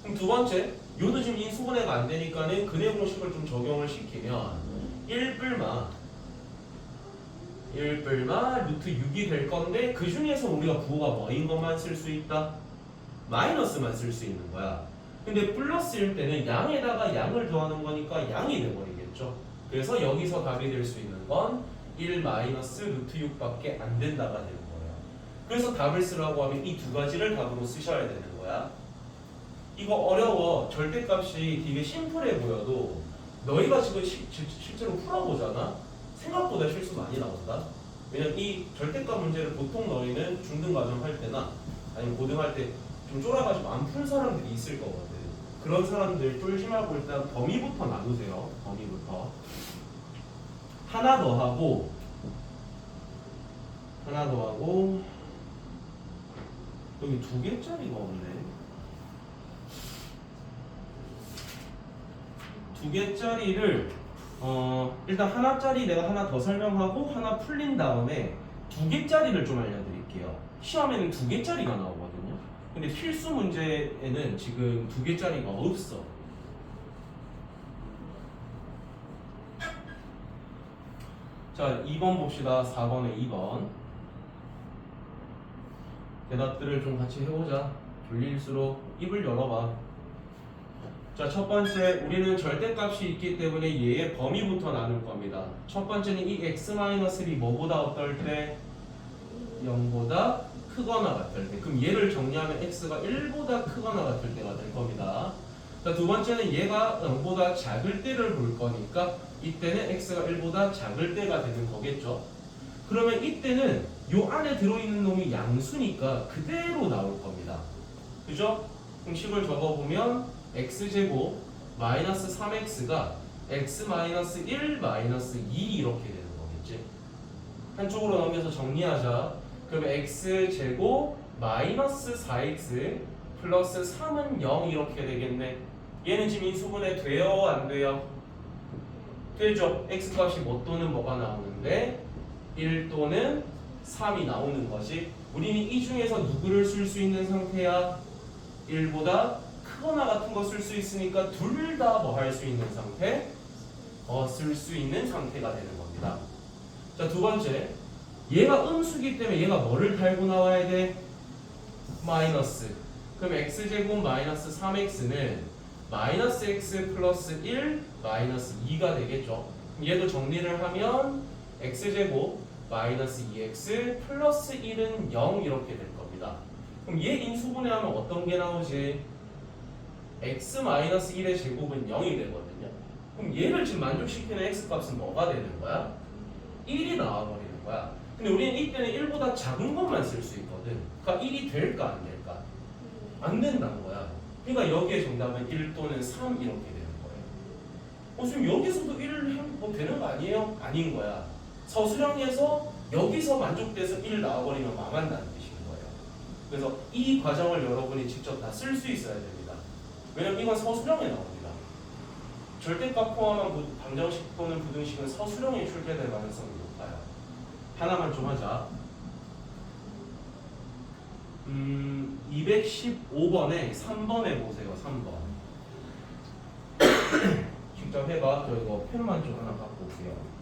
그럼 두 번째, 요도 지금 인수분해가 안 되니까는 근해 공식을 좀 적용을 시키면 1뿔마 루트 6이 될 건데 그 중에서 우리가 부호가 뭐인 것만 쓸 수 있다? 마이너스만 쓸 수 있는 거야. 근데 플러스일 때는 양에다가 양을 더하는 거니까 양이 돼버리겠죠. 그래서 여기서 답이 될 수 있는 건 1 마이너스 루트 6밖에 안 된다가 되는 거예요. 그래서 답을 쓰라고 하면 이 두 가지를 답으로 쓰셔야 되는 거야. 이거 어려워. 절대값이 되게 심플해 보여도 너희가 지금 실제로 풀어보잖아. 생각보다 실수 많이 나온다. 왜냐면 이 절대값 문제를 보통 너희는 중등과정 할 때나 아니면 고등 할 때 좀 쫄아가지고 안 푼 사람들이 있을 거거든. 그런 사람들 쫄지 말고 일단 범위부터 나누세요. 범위부터. 하나 더 하고 여기 두 개짜리가 없네. 두 개짜리를 일단 하나짜리 내가 하나 더 설명하고 하나 풀린 다음에 두 개짜리를 좀 알려드릴게요. 시험에는 두 개짜리가 나오거든요. 근데 필수 문제에는 지금 두 개짜리가 없어. 자, 2번 봅시다. 4번에 2번. 대답들을 좀 같이 해보자. 졸릴수록 입을 열어봐. 자, 첫 번째, 우리는 절대값이 있기 때문에 얘의 범위부터 나눌 겁니다. 첫 번째는 이 x-1이 뭐보다 어떨 때? 0보다 크거나 같을 때. 그럼 얘를 정리하면 x가 1보다 크거나 같을 때가 될 겁니다. 자, 두 번째는 얘가 0보다 작을 때를 볼 거니까 이때는 x가 1보다 작을 때가 되는 거겠죠. 그러면 이때는 요 안에 들어있는 놈이 양수니까 그대로 나올 겁니다. 그죠? 그럼 식을 적어보면 x제곱 마이너스 3x가 x 마이너스 1 마이너스 2 이렇게 되는 거겠지. 한쪽으로 넘겨서 정리하자. 그러면 x제곱 마이너스 4x 플러스 3은 0 이렇게 되겠네. 얘는 지금 인수분해 돼요? 안 돼요? 되죠. x값이 뭐 또는 뭐가 나오는데 1 또는 3이 나오는 거지. 우리는 이 중에서 누구를 쓸 수 있는 상태야? 1보다 크거나 같은 거 쓸 수 있으니까 둘 다 뭐 할 수 있는 상태? 쓸 수 있는 상태가 되는 겁니다. 자, 두 번째. 얘가 음수기 때문에 얘가 뭐를 달고 나와야 돼? 마이너스. 그럼 x제곱 마이너스 3x는 마이너스 x 플러스 1 마이너스 2가 되겠죠. 얘도 정리를 하면 x제곱 마이너스 2x 플러스 1은 0 이렇게 될 겁니다. 그럼 얘 인수분해하면 어떤 게 나오지? x 마이너스 1의 제곱은 0이 되거든요. 그럼 얘를 지금 만족시키는 x값은 뭐가 되는 거야? 1이 나와버리는 거야. 근데 우리는 이때는 1보다 작은 것만 쓸 수 있거든. 그러니까 1이 될까 안 될까? 안 된다는 거야. 그러니까 여기에 정답은 1 또는 3 이렇게 되는 거예요. 지금 여기서도 1 뭐 되는 거 아니에요? 아닌 거야. 서술형에서 여기서 만족돼서 1 나와버리면 망한다는 뜻인 거예요. 그래서 이 과정을 여러분이 직접 다 쓸 수 있어야 됩니다. 왜냐면 이건 서술형에 나옵니다. 절대값 포함한 방정식 또는 부등식은 서술형에 출제될 가능성이 높아요. 하나만 좀 하자. 215번에 3번에 보세요. 3번. 직접 해봐. 저 이거 펜만 좀 하나 갖고 올게요.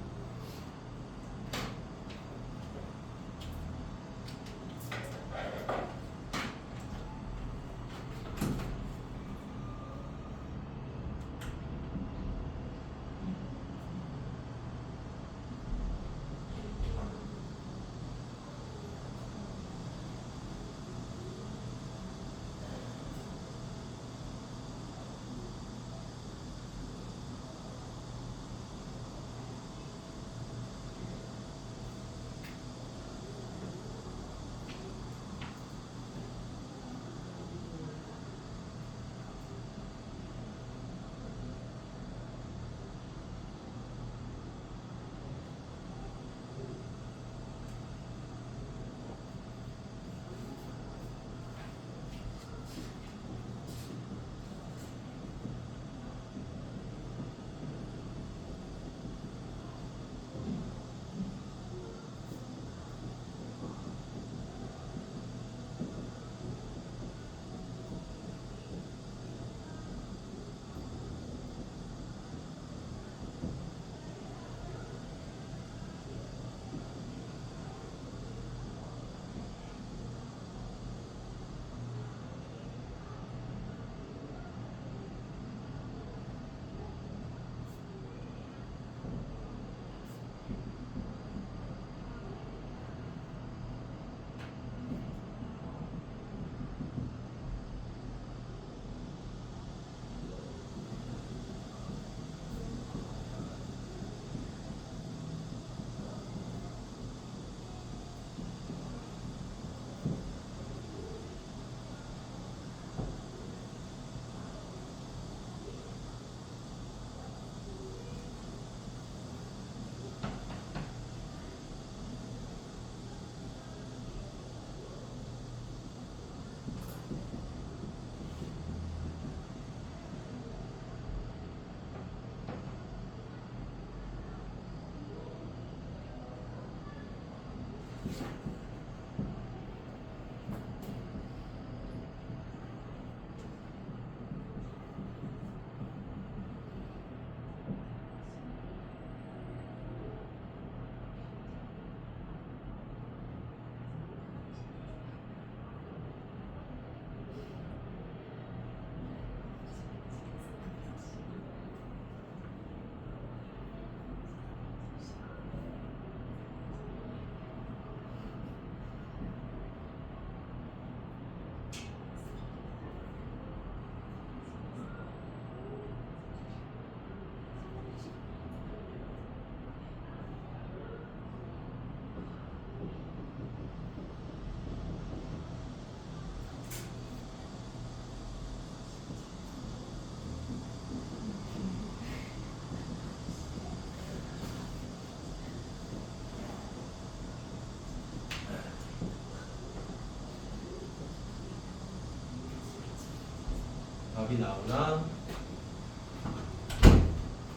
답이 나오나?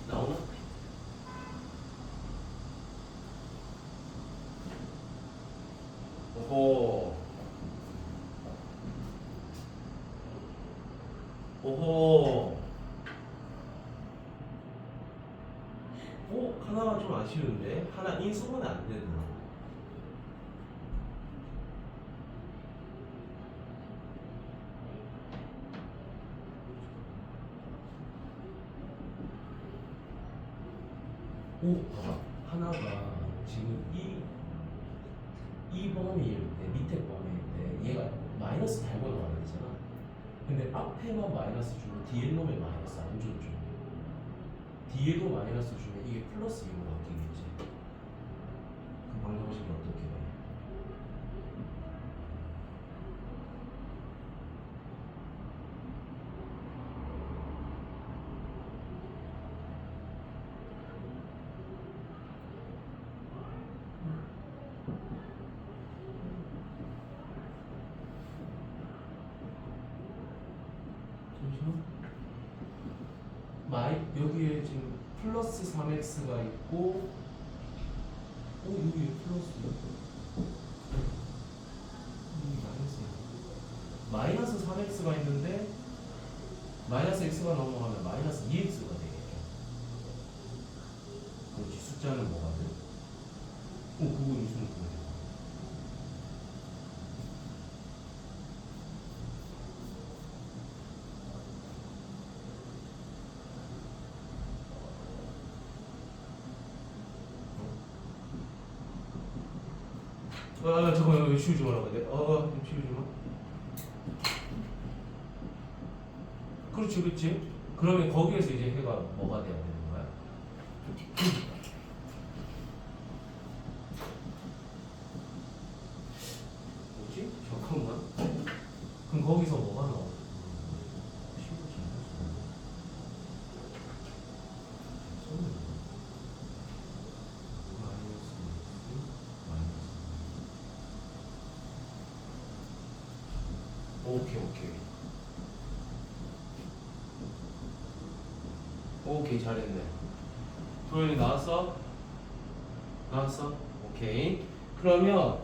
나오나? 오호. 오호. 하나가 좀 아쉬운데? 하나 인수분해 안 되나? 봐봐. 하나가 지금 이 범위일 때, 밑에 범위일 때 얘가 마이너스 달고 나와야 되잖아. 근데 앞에만 마이너스 주고 뒤에 놈에 마이너스 안 줬죠. 뒤에도 마이너스 주면 이게 플러스 2로 바뀌겠지. 그 방정식이 어떻게 돼? 여기에 지금 플러스 3x가 있고 여기 플러스 마이너스 3x가 있는데 마이너스 x가 넘어가면 마이너스 2x가 되겠죠. 그렇지. 숫자는 뭐가 돼? 그거 무슨 거예요? 잠깐만, 치우지 말라고 돼. 좀 치우지 마. 그렇지, 그렇지. 그러면 거기에서 이제 해가 뭐가 돼야 되는 거야? 뭐지? 잠깐만. 그럼 거기서 뭐가 나와? 오케이 잘했네. 도현이 나왔어? 나왔어? 오케이. 그러면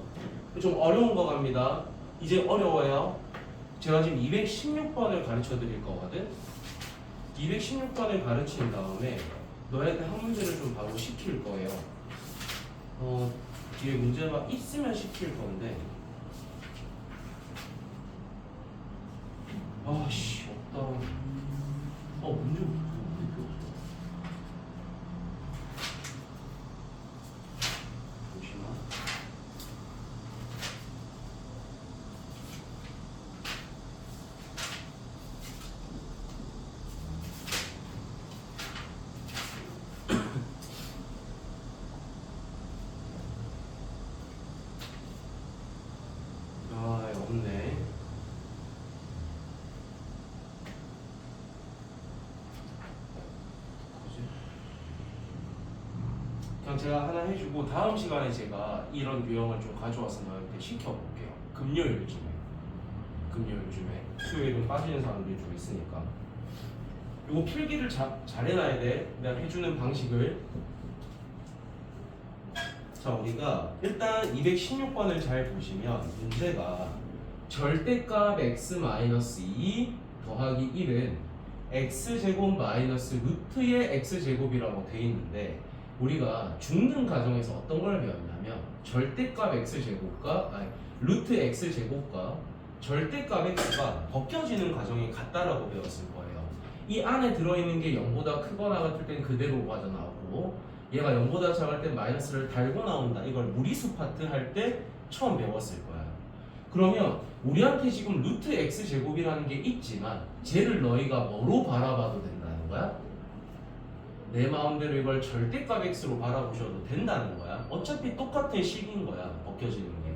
좀 어려운 거 갑니다. 이제 어려워요. 제가 지금 216번을 가르쳐 드릴 거거든. 216번을 가르친 다음에 너희한테 한 문제를 좀 바로 시킬 거예요. 뒤에 문제가 있으면 시킬 건데 아씨 없다. 문제 왜 이렇게 없어? 잠시만. 없네. 그냥 제가 하나 해주고 다음 시간에 제가 이런 유형을 좀 가져와서 너한테 시켜볼게요. 금요일쯤에. 수요일은 빠지는 사람들이 좀 있으니까. 요거 필기를 잘 해놔야 돼. 내가 해주는 방식을. 자, 우리가 일단 216번을 잘 보시면 문제가 절대값 x-2 더하기 1은 x제곱 마이너스 루트의 x제곱이라고 돼 있는데 우리가 중등 가정에서 어떤 걸 배웠냐면 절대값 x제곱과 루트 x제곱과 절대값 x가 벗겨지는 과정이 같다라고 배웠을 거예요. 이 안에 들어있는 게 0보다 크거나 같을 땐 그대로 빠져나오고 얘가 0보다 작을 땐 마이너스를 달고 나온다. 이걸 무리수 파트 할 때 처음 배웠을 거야. 그러면 우리한테 지금 루트 x제곱이라는 게 있지만 쟤를 너희가 뭐로 바라봐도 된다는 거야? 내 마음대로 이걸 절대값 x로 바라보셔도 된다는 거야. 어차피 똑같은 식인 거야. 벗겨지는 게.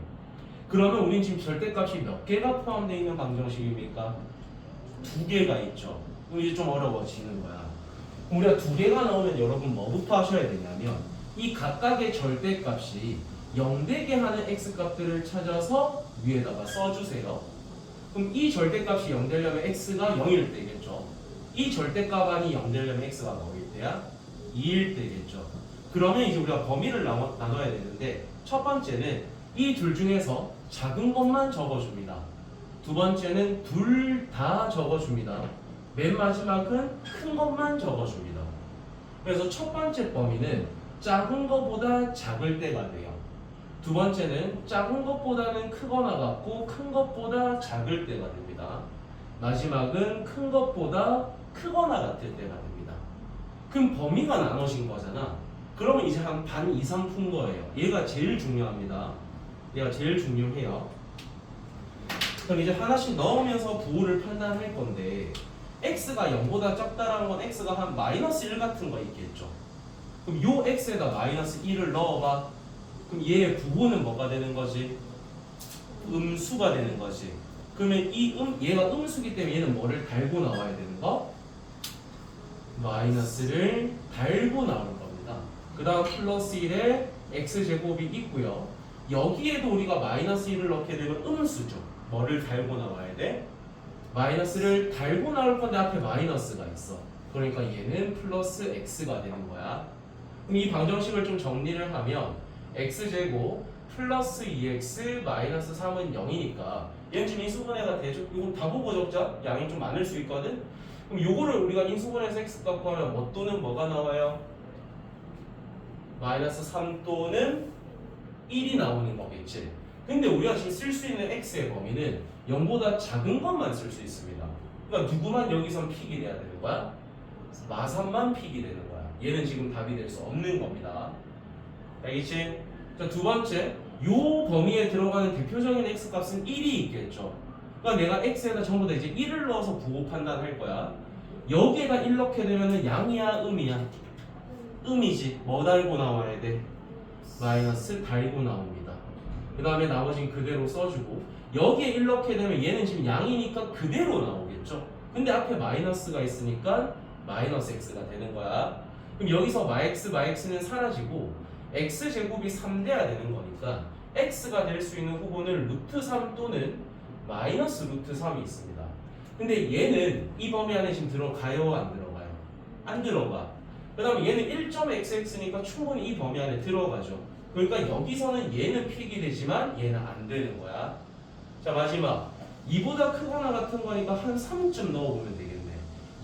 그러면 우린 지금 절대값이 몇 개가 포함되어 있는 방정식입니까? 2개가 있죠. 그럼 이제 좀 어려워지는 거야. 우리가 2개가 나오면 여러분 뭐부터 하셔야 되냐면 이 각각의 절대값이 0되게 하는 x값들을 찾아서 위에다가 써주세요. 그럼 이 절대값이 0 되려면 x가 0일 때겠죠. 이 절대값 안이 0 되려면 x가 뭐일 때야? 2일 때겠죠. 그러면 이제 우리가 범위를 나눠야 되는데 첫 번째는 이 둘 중에서 작은 것만 적어줍니다. 두 번째는 둘 다 적어줍니다. 맨 마지막은 큰 것만 적어줍니다. 그래서 첫 번째 범위는 작은 것보다 작을 때가 돼요. 두 번째는 작은 것보다는 크거나 같고 큰 것보다 작을 때가 됩니다. 마지막은 큰 것보다 크거나 같을 때가 됩니다. 그럼 범위가 나눠진 거잖아. 그러면 이제 한 반 이상 푼 거예요. 얘가 제일 중요합니다. 얘가 제일 중요해요. 그럼 이제 하나씩 넣으면서 부호를 판단할 건데 x가 0보다 작다라는 건 x가 한 마이너스 1 같은 거 있겠죠. 그럼 요 x에다 마이너스 1을 넣어봐. 그럼 얘의 부호는 뭐가 되는 거지? 음수가 되는 거지. 그러면 얘가 음수기 때문에 얘는 뭐를 달고 나와야 되는 거? 마이너스를 달고 나올 겁니다. 그 다음 플러스 1에 x제곱이 있고요. 여기에도 우리가 마이너스 1을 넣게 되면 음수죠. 뭐를 달고 나와야 돼? 마이너스를 달고 나올 건데 앞에 마이너스가 있어. 그러니까 얘는 플러스 x가 되는 거야. 그럼 이 방정식을 좀 정리를 하면 x제곱 플러스 2x 마이너스 3은 0이니까 얘는 지금 인수분해가 되죠? 이건 다 보고 적자. 양이 좀 많을 수 있거든. 그럼 요거를 우리가 인수분해해서 x 값 구하면 뭐 또는 뭐가 나와요? 마이너스 3 또는 1이 나오는 거겠지. 근데 우리가 지금 쓸 수 있는 x의 범위는 0보다 작은 것만 쓸 수 있습니다. 그러니까 누구만 여기선 픽이 돼야 되는 거야? 마삼만 픽이 되는 거야. 얘는 지금 답이 될 수 없는 겁니다. 알겠지? 자, 두 번째, 요 범위에 들어가는 대표적인 x 값은 1이 있겠죠. 그러니까 내가 x에다 전부 다 이제 1을 넣어서 부호 판단할 거야. 여기에다 1 넣게 되면은 양이야, 음이야? 음이지. 뭐 달고 나와야 돼? 마이너스 달고 나옵니다. 그 다음에 나머지는 그대로 써주고 여기에 1 넣게 되면 얘는 지금 양이니까 그대로 나오겠죠. 근데 앞에 마이너스가 있으니까 마이너스 x가 되는 거야. 그럼 여기서 마x, 마x는 사라지고 x제곱이 3 돼야 되는 거니까 x가 될 수 있는 후보는 루트 3 또는 마이너스 루트 3이 있습니다. 근데 얘는 이 범위 안에 지금 들어가요? 안 들어가요? 안 들어가. 그 다음에 얘는 1.xx니까 충분히 이 범위 안에 들어가죠. 그러니까 여기서는 얘는 픽이 되지만 얘는 안 되는 거야. 자, 마지막 2보다 크거나 같은 거니까 한 3쯤 넣어보면 되겠네.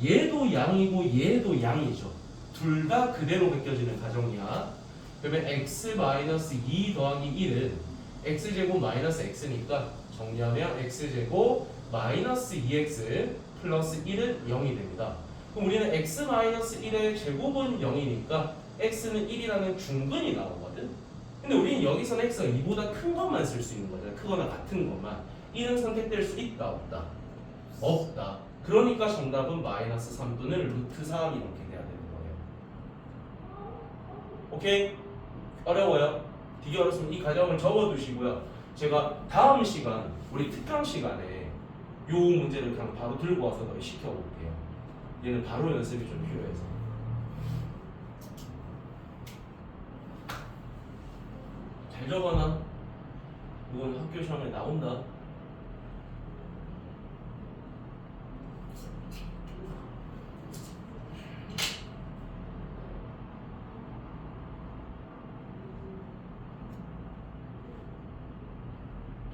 얘도 양이고 얘도 양이죠. 둘 다 그대로 베껴지는 가정이야. 그러면 x-2 더하기 1은 x제곱 마이너스 x니까 정리하면 x제곱 마이너스 2x 플러스 1은 0이 됩니다. 그럼 우리는 x-1의 제곱은 0이니까 x는 1이라는 중근이 나오거든. 근데 우리는 여기서는 x가 2보다 큰 것만 쓸 수 있는 거잖아. 크거나 같은 것만. 1은 선택될 수 있다 없다? 없다. 그러니까 정답은 마이너스 3 또는 루트 3 이렇게 돼야 되는 거예요. 오케이? 어려워요? 되게 어렵으면 이 과정을 적어두시고요. 제가 다음 시간 우리 특강 시간에 요 문제를 그냥 바로 들고 와서 더 시켜볼게요. 얘는 바로 연습이 좀 필요해서. 잘 적어놔. 이건 학교 시험에 나온다.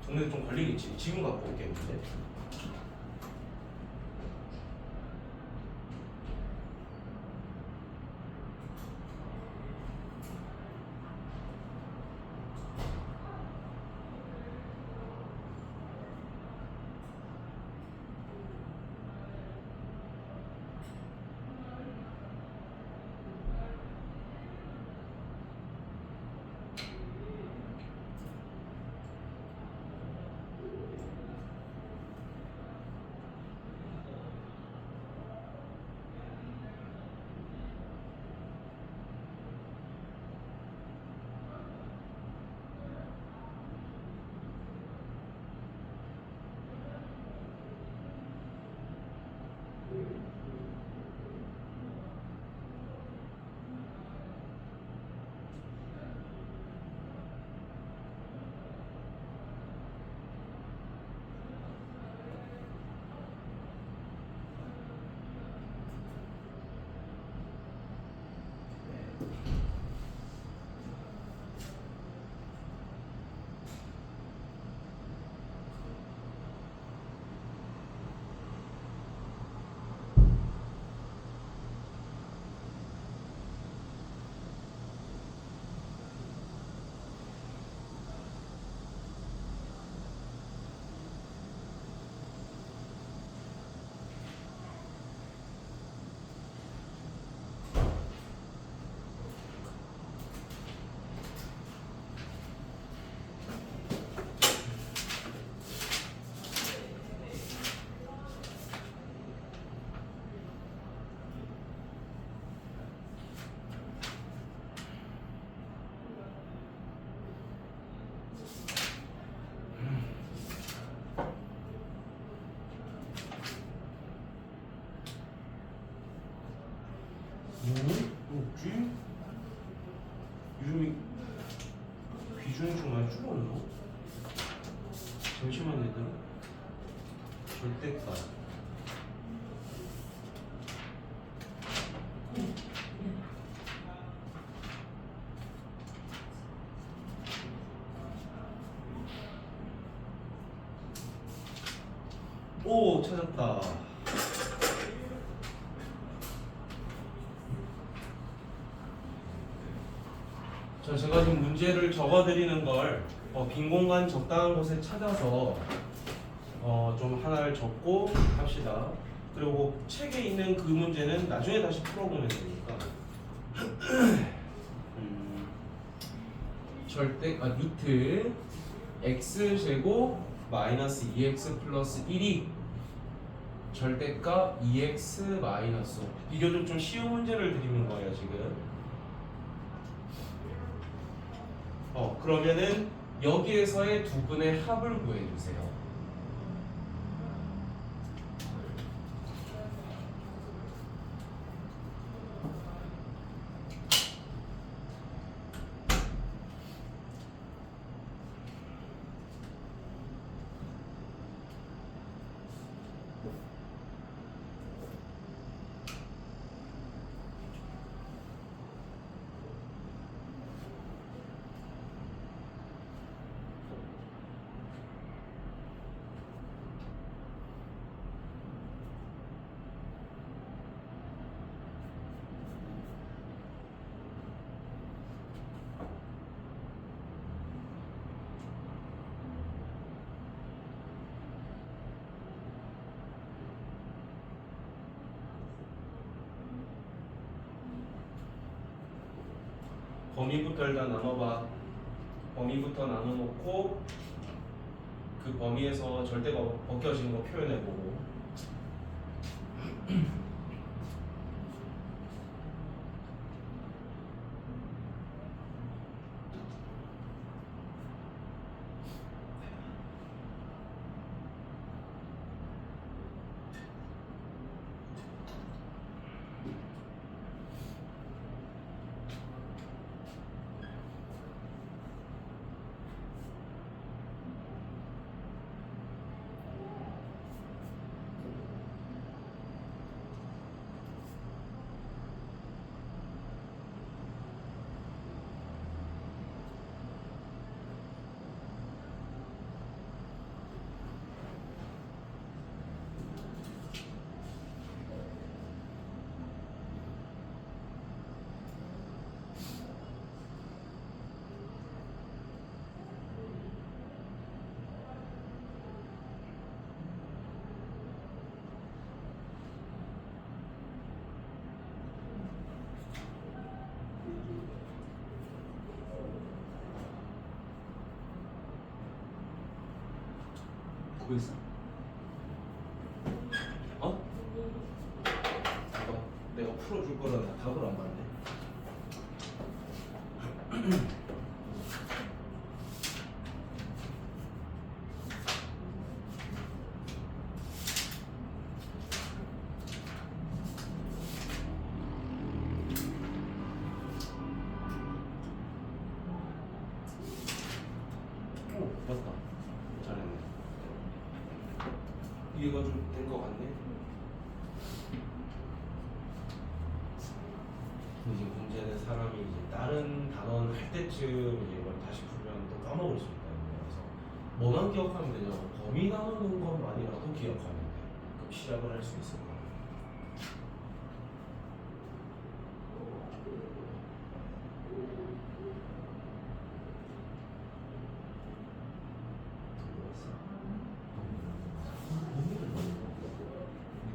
근데 좀 걸리겠지. 지금 갖고 올게 문제. 뭐지? 요즘에 비중이 좀 많이 줄었나? 잠시만 얘들아. 절대값 오, 찾았다. 자, 제가 지금 문제를 적어드리는 걸 빈 공간 적당한 곳에 찾아서 좀 하나를 적고 합시다. 그리고 책에 있는 그 문제는 나중에 다시 풀어보면 되니까. 루트 x제곱 마이너스 2x 플러스 1이 절대값 2x 마이너스 5. 비교적 좀 쉬운 문제를 드리는 거예요 지금. 그러면은 여기에서의 두 분의 합을 구해주세요. 범위부터 일단 나눠봐. 범위부터 나눠놓고 그 범위에서 절대가 벗겨지는 거 표현해보고. 구했어? 내가 풀어줄 거라 답을 안 봤네. 맞다. 잘했네. 이해가 좀 된 것 같네. 이제 문제는 사람이 이제 다른 단원 할 때쯤 이제 이걸 다시 풀면 또 까먹을 수 있다는 거예요. 그래서 뭐만 기억하면 되냐고, 범위 나누는 것만이라도 기억하면 돼. 그럼 시작을 할 수 있을 거예요.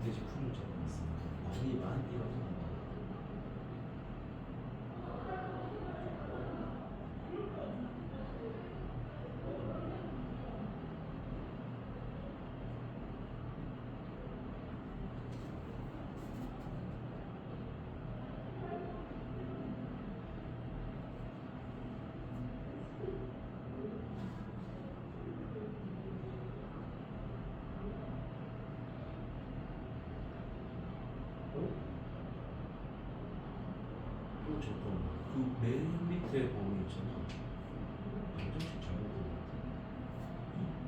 밑에 집 풀을 적어놨으니까 범위만이라도 잠깐만, 그 맨 밑에 범위 있잖아. 방정식 잘못 본 것 같아.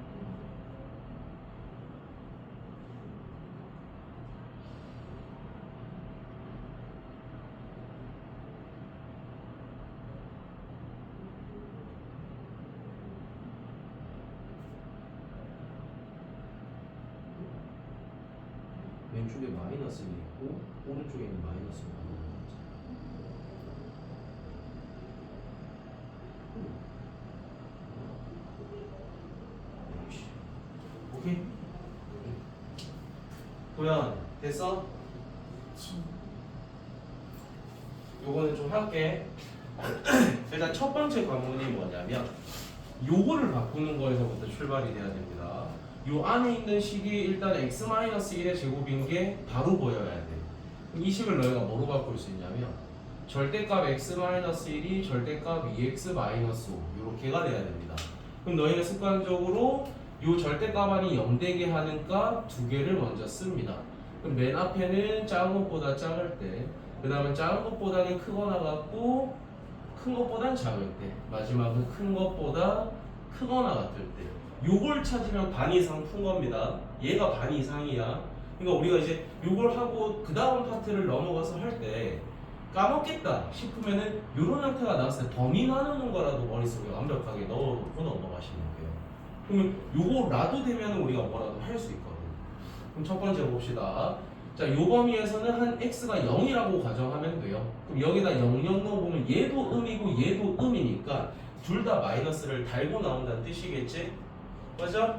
왼쪽에 마이너스 1이 있고 오른쪽에는 마이너스 1이 오케이? 도현 됐어? 요거는 좀 할게. 일단 첫 번째 관문이 뭐냐면 요거를 바꾸는 거에서부터 출발이 돼야 됩니다. 요 안에 있는 식이 일단 x-1의 제곱인 게 바로 보여야 돼. 그럼 이 식을 너희가 뭐로 바꿀 수 있냐면 절대값 x-1이 절대값 2x-5 이렇게가 돼야 됩니다. 그럼 너희는 습관적으로 요 절대값 안이 0 되게 하는 값 두 개를 먼저 씁니다. 그럼 맨 앞에는 작은 것보다 작을 때, 그 다음에 작은 것보다는 크거나 같고 큰 것보단 작을 때, 마지막은 큰 것보다 크거나 같을 때, 요걸 찾으면 반 이상 푼 겁니다. 얘가 반 이상이야. 그러니까 우리가 이제 요걸 하고 그 다음 파트를 넘어가서 할 때 까먹겠다 싶으면은 요런 형태가 나왔을 때 범위 나누는 거라도 머릿속에 완벽하게 넣어놓고 넘어가시면 돼요. 그러면 요거라도 되면 우리가 뭐라도 할 수 있거든. 그럼 첫 번째 봅시다. 자, 요 범위에서는 한 x가 0이라고 가정하면 돼요. 그럼 여기다 0, 0 넣어보면 얘도 음이고 얘도 음이니까 둘 다 마이너스를 달고 나온다는 뜻이겠지? 맞아?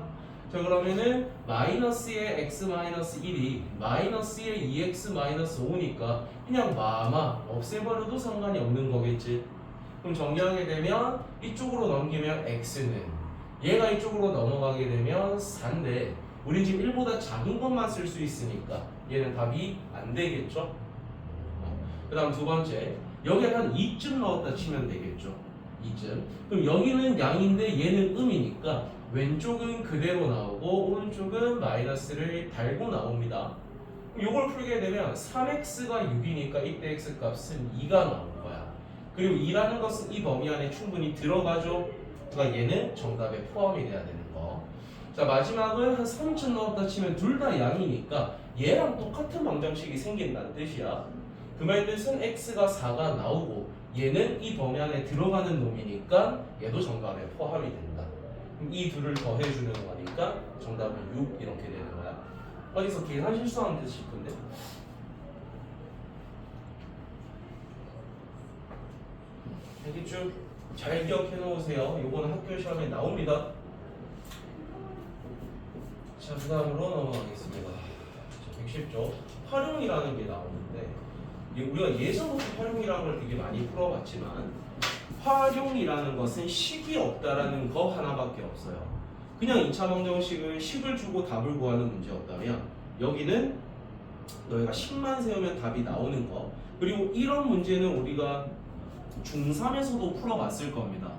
자, 그러면은 마이너스의 x-1이 마이너스의 2x-5니까 그냥 마마 없애버려도 상관이 없는 거겠지? 그럼 정리하게 되면 이쪽으로 넘기면 x는 얘가 이쪽으로 넘어가게 되면 4인데 우리 지금 1보다 작은 것만 쓸 수 있으니까 얘는 답이 안 되겠죠? 그 다음 두 번째, 여기에 한 2쯤 넣었다 치면 되겠죠? 2쯤. 그럼 여기는 양인데 얘는 음이니까 왼쪽은 그대로 나오고 오른쪽은 마이너스를 달고 나옵니다. 이걸 풀게 되면 3x가 6이니까 이때 x 값은 2가 나올 거야. 그리고 2라는 것은 이 범위 안에 충분히 들어가죠? 그러니까 얘는 정답에 포함이 돼야 되는 거. 자, 마지막은 한 3쯤 넣었다 치면 둘 다 양이니까 얘랑 똑같은 방정식이 생긴다는 뜻이야. 그 말 뜻은 x가 4가 나오고 얘는 이 범위 안에 들어가는 놈이니까 얘도 정답에 포함이 된다. 그럼 이 둘을 더해주는 거니까 정답은 6 이렇게 되는 거야. 어디서 계산 실수하는 듯 싶은데? 알겠죠? 잘 기억해 놓으세요. 요거는 학교 시험에 나옵니다. 자, 그 다음으로 넘어가겠습니다. 110조 활용이라는 게 나오는데 우리가 예전부터 활용이라는 걸 되게 많이 풀어봤지만 활용이라는 것은 식이 없다라는 거 하나밖에 없어요. 그냥 2차 방정식을 식을 주고 답을 구하는 문제였다면 여기는 너희가 식만 세우면 답이 나오는 거. 그리고 이런 문제는 우리가 중3에서도 풀어봤을 겁니다.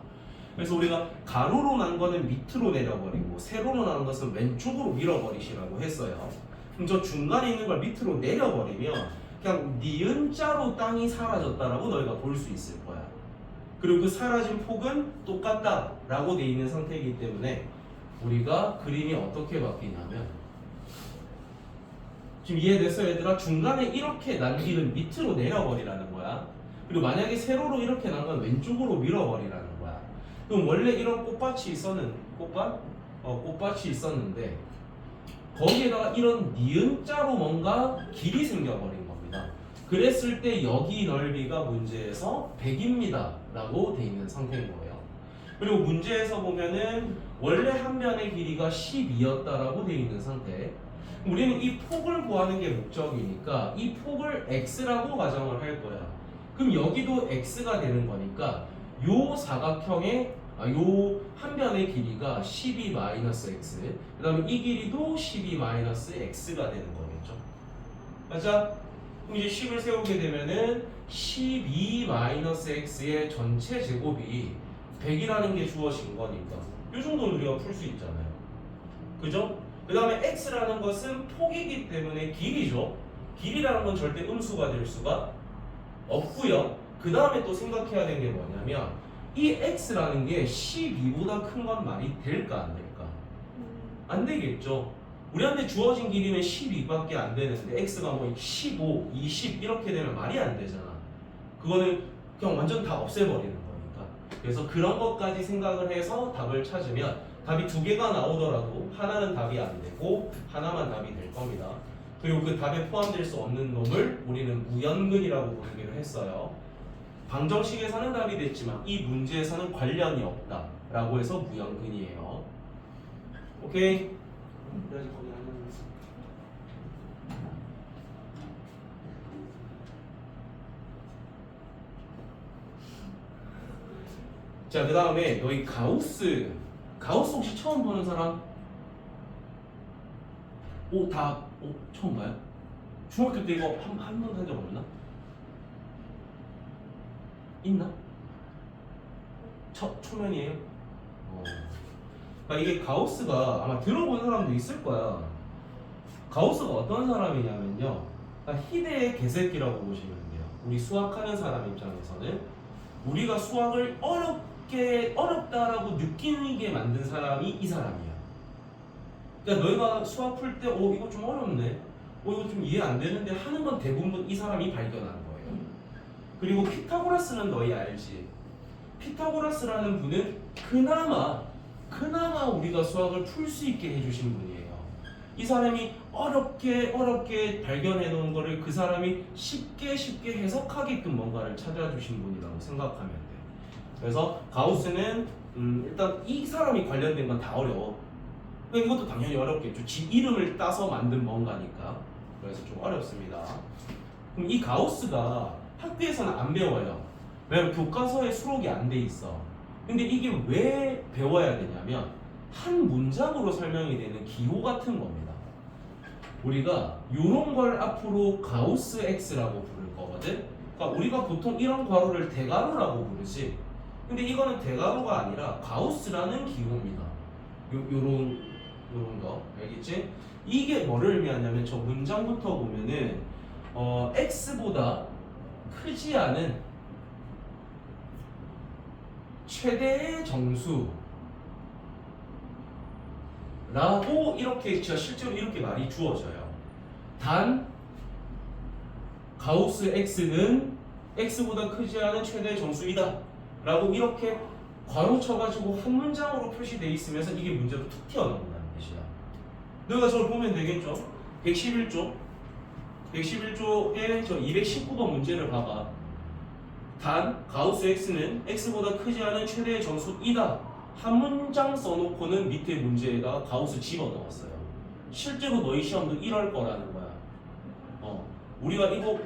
그래서 우리가 가로로 난 거는 밑으로 내려버리고 세로로 난 것은 왼쪽으로 밀어버리시라고 했어요. 그럼 저 중간에 있는 걸 밑으로 내려버리면 그냥 니은자로 땅이 사라졌다라고 너희가 볼 수 있을 거야. 그리고 그 사라진 폭은 똑같다라고 돼 있는 상태이기 때문에 우리가 그림이 어떻게 바뀌냐면 지금 이해됐어 얘들아? 중간에 이렇게 난 길은 밑으로 내려버리라는 거야. 그리고 만약에 세로로 이렇게 난 건 왼쪽으로 밀어버리라는 거야. 그럼 원래 이런 꽃밭이 있었는 꽃밭이 있었는데 거기에다가 이런 니은자로 뭔가 길이 생겨버린 겁니다. 그랬을 때 여기 넓이가 문제에서 100입니다 라고 돼 있는 상태인 거예요. 그리고 문제에서 보면은 원래 한 변의 길이가 12였다라고 돼 있는 상태. 우리는 이 폭을 구하는 게 목적이니까 이 폭을 x라고 가정을 할 거야. 그럼 여기도 x가 되는 거니까 요 사각형의 요 한 변의 길이가 12-x 그 다음에 이 길이도 12-x가 되는 거겠죠. 맞아? 그럼 이제 식을 세우게 되면은 12-x의 전체 제곱이 100이라는 게 주어진 거니까 요 정도는 우리가 풀 수 있잖아요. 그죠? 그 다음에 x라는 것은 폭이기 때문에 길이죠. 길이라는 건 절대 음수가 될 수가 없고요. 그 다음에 또 생각해야 되는 게 뭐냐면 이 x라는 게 12보다 큰 건 말이 될까 안 될까? 안 되겠죠. 우리한테 주어진 길이는 12밖에 안 되는데 x가 뭐 15, 20 이렇게 되면 말이 안 되잖아. 그거는 그냥 완전 다 없애버리는 거니까. 그래서 그런 것까지 생각을 해서 답을 찾으면 답이 두 개가 나오더라도 하나는 답이 안 되고 하나만 답이 될 겁니다. 그리고 그 답에 포함될 수 없는 놈을 우리는 무연근이라고 부르기로 했어요. 방정식에서는 답이 됐지만 이 문제에서는 관련이 없다라고 해서 무연근이에요. 오케이? 그래야지 거기 안 나오겠어. 자, 그 다음에 너희 가우스 혹시 처음 보는 사람? 처음 봐요? 중학교 때 이거 한 번도 한 적 없나? 있나? 초면이에요? 그러니까 이게 가우스가 아마 들어본 사람도 있을 거야. 가우스가 어떤 사람이냐면요. 그러니까 희대의 개새끼라고 보시면 돼요. 우리 수학하는 사람 입장에서는 우리가 수학을 어렵다라고 느끼게 만든 사람이 이 사람이야. 그러니까 너희가 수학 풀 때 이거 좀 어렵네. 이거 좀 이해 안 되는데 하는 건 대부분 이 사람이 발견한 거예요. 그리고 피타고라스는 너희 알지? 피타고라스라는 분은 그나마 우리가 수학을 풀 수 있게 해주신 분이에요. 이 사람이 어렵게 발견해 놓은 거를 그 사람이 쉽게 해석하게끔 뭔가를 찾아주신 분이라고 생각하면 돼. 그래서 가우스는 일단 이 사람이 관련된 건 다 어려워. 그러니까 이것도 당연히 어렵겠죠. 지 이름을 따서 만든 뭔가니까. 그래서 좀 어렵습니다. 그럼 이 가우스가 학교에서는 안 배워요. 왜냐면 교과서에 수록이 안 돼 있어. 근데 이게 왜 배워야 되냐면 한 문장으로 설명이 되는 기호 같은 겁니다. 우리가 이런 걸 앞으로 가우스 X라고 부를 거거든. 그러니까 우리가 보통 이런 괄호를 대괄호라고 부르지. 근데 이거는 대괄호가 아니라 가우스라는 기호입니다. 요런 거 알겠지? 이게 뭐를 의미하냐면 저 문장부터 보면은 X보다 크지 않은 최대의 정수라고 이렇게 실제로 이렇게 말이 주어져요. 단 가우스 X는 X보다 크지 않은 최대의 정수이다 라고 이렇게 괄호 쳐가지고 한 문장으로 표시되어 있으면서 이게 문제로 툭 튀어나온다는 뜻이야. 너희가 저걸 보면 되겠죠? 111조의 저 219번 문제를 봐봐. 단 가우스 X는 X보다 크지 않은 최대의 정수이다. 한 문장 써놓고는 밑에 문제에다가 가우스 집어넣었어요. 실제로 너희 시험도 이럴 거라는 거야. 우리가 이거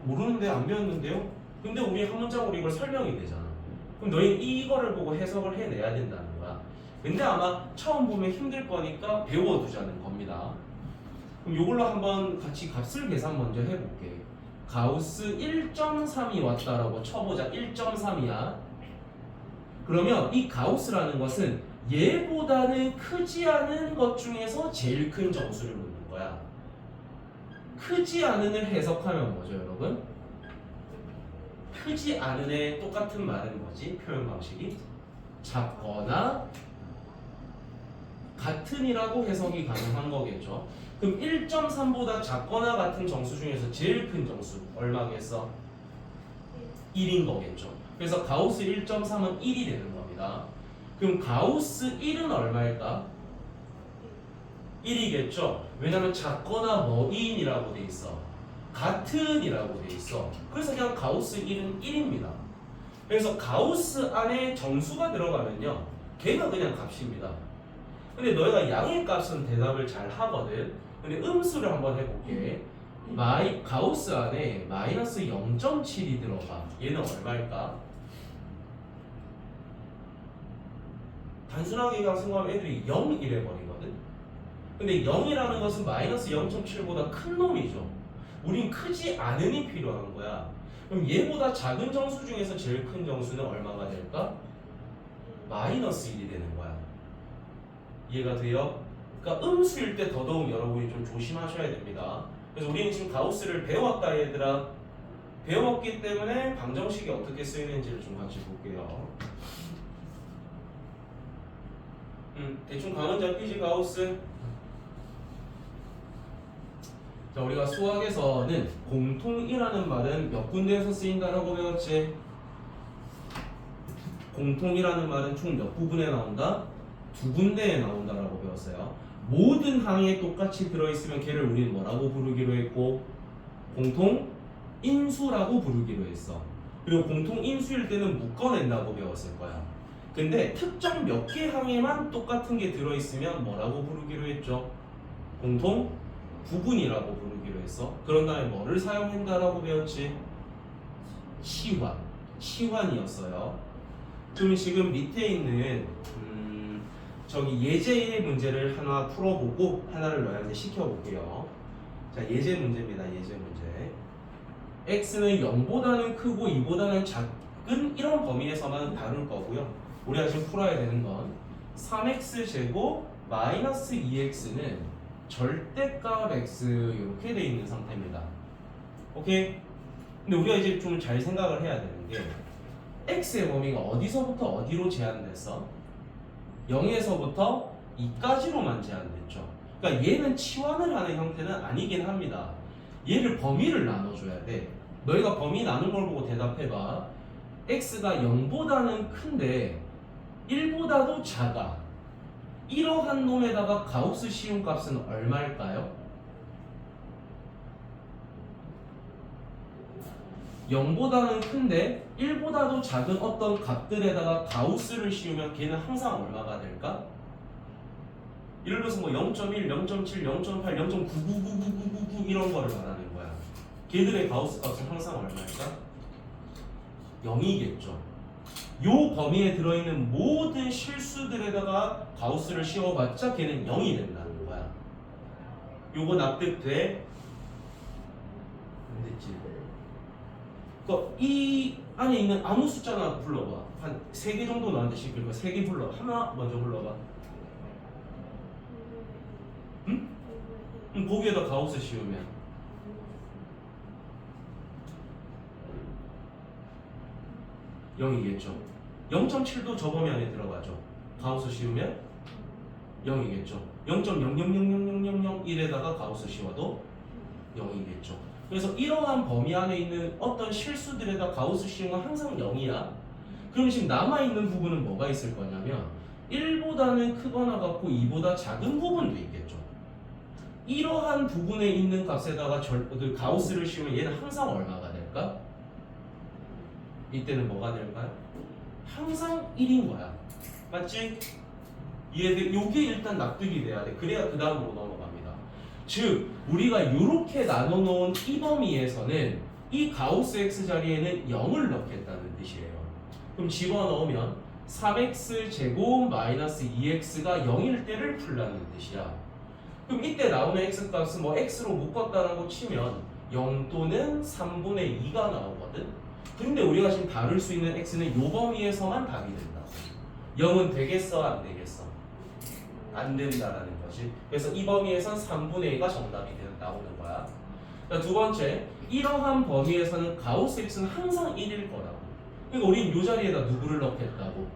모르는데 안 배웠는데요? 근데 우리 한 문장으로 이걸 설명이 되잖아. 그럼 너희 이거를 보고 해석을 해내야 된다는 거야. 근데 아마 처음 보면 힘들 거니까 배워두자는 겁니다. 그럼 이걸로 한번 같이 값을 계산 먼저 해볼게. 가우스 1.3이 왔다라고 쳐보자. 1.3이야. 그러면 이 가우스라는 것은 얘보다는 크지 않은 것 중에서 제일 큰 정수를 묻는 거야. 크지 않은을 해석하면 뭐죠, 여러분? 크지 않은의 똑같은 말은 뭐지? 표현 방식이 작거나 같은이라고 해석이 가능한 거겠죠. 그럼 1.3보다 작거나 같은 정수 중에서 제일 큰 정수 얼마겠어? 1인 거겠죠. 그래서 가우스 1.3은 1이 되는 겁니다. 그럼 가우스 1은 얼마일까? 1이겠죠. 왜냐면 작거나 뭐인이라고 돼 있어. 같은이라고 돼 있어. 그래서 그냥 가우스 1은 1입니다. 그래서 가우스 안에 정수가 들어가면요, 걔가 그냥 값입니다. 근데 너희가 양의 값은 대답을 잘 하거든. 근데 음수를 한번 해볼게. 가우스 안에 마이너스 0.7이 들어가. 얘는 얼마일까? 단순하게 그냥 생각하면 애들이 0 이래버리거든. 근데 0이라는 것은 마이너스 0.7보다 큰 놈이죠. 우린 크지 않음이 필요한 거야. 그럼 얘보다 작은 정수 중에서 제일 큰 정수는 얼마가 될까? 마이너스 1이 되는 거야. 이해가 돼요? 그러니까 음수일 때 더더욱 여러분이 좀 조심하셔야 됩니다. 그래서 우리는 지금 가우스를 배웠다 얘들아. 배웠기 때문에 방정식이 어떻게 쓰이는지를 좀 같이 볼게요. 대충 감은 잡히지 가우스? 자, 우리가 수학에서는 공통이라는 말은 몇 군데에서 쓰인다라고 배웠지? 공통이라는 말은 총 몇 부분에 나온다? 두 군데에 나온다라고 배웠어요. 모든 항에 똑같이 들어있으면 걔를 우리는 뭐라고 부르기로 했고 공통 인수라고 부르기로 했어. 그리고 공통 인수일 때는 묶어낸다고 배웠을 거야. 근데 특정 몇 개 항에만 똑같은 게 들어있으면 뭐라고 부르기로 했죠? 공통 부분이라고 부르기로 했어. 그런 다음에 뭐를 사용한다라고 배웠지? 치환. 치환이었어요. 그럼 지금 밑에 있는 저기 예제의 문제를 하나 풀어보고 하나를 너희한테 시켜볼게요. 자, 예제 문제입니다. 예제 문제. x는 0보다는 크고 2보다는 작은 이런 범위에서만 다룰 거고요. 우리가 지금 풀어야 되는 건 3x 제곱 마이너스 2x는 절대값 x 이렇게 돼 있는 상태입니다. 오케이? 근데 우리가 이제 좀 잘 생각을 해야 되는 게 x의 범위가 어디서부터 어디로 제한됐어? 0에서부터 2까지로만 제한됐죠. 그러니까 얘는 치환을 하는 형태는 아니긴 합니다. 얘를 범위를 나눠줘야 돼. 너희가 범위 나눈 걸 보고 대답해봐. x가 0보다는 큰데 1보다도 작아. 이러한 놈에다가 가우스 시움값은 얼마일까요? 0보다는 큰데 1보다도 작은 어떤 값들에다가 가우스를 씌우면 걔는 항상 얼마가 될까? 예를 들어서 뭐 0.1, 0.7, 0.8, 0.9999999 이런 거를 말하는 거야. 걔들의 가우스 값은 항상 얼마일까? 0이겠죠. 요 범위에 들어있는 모든 실수들에다가 가우스를 씌워봤자 걔는 0이 된다는 거야. 요거 납득돼? 안 됐지? 이 안에 있는 아무 숫자나 불러봐. 한 3개 정도 너한테 시킬 거야. 3개 불러. 하나 먼저 불러봐. 응? 거기에다 가우스 씌우면 0이겠죠. 0.7도 저 범위 안에 들어가죠. 가우스 씌우면 0이겠죠. 0.00000001에다가 가우스 씌워도 0이겠죠. 그래서 이러한 범위 안에 있는 어떤 실수들에다 가우스 씌우면 항상 0이야. 그럼 지금 남아있는 부분은 뭐가 있을 거냐면 1보다는 크거나 같고 2보다 작은 부분도 있겠죠. 이러한 부분에 있는 값에다가 그 가우스를 씌우면 얘는 항상 얼마가 될까? 이때는 뭐가 될까요? 항상 1인 거야. 맞지? 이해돼? 요게 일단 납득이 돼야 돼. 그래야 그 다음으로 넘어갑니다. 즉 우리가 이렇게 나눠놓은 이 범위에서는 이 가우스 x 자리에는 0을 넣겠다는 뜻이에요. 그럼 집어넣으면 3x 제곱 마이너스 2x가 0일 때를 풀라는 뜻이야. 그럼 이때 나오는 x 값은 뭐 x로 묶었다라고 치면 0 또는 3분의 2가 나오거든. 근데 우리가 지금 다룰 수 있는 x는 요 범위에서만 답이 된다. 0은 되겠어 안 되겠어? 안 된다라는 거지. 그래서 이 범위에선 3분의 2가 정답이 나오는 거야. 자, 두 번째, 이러한 범위에서는 가우스 x는 항상 1일 거라고. 그러니까 우린 이 자리에다 누구를 넣겠다고?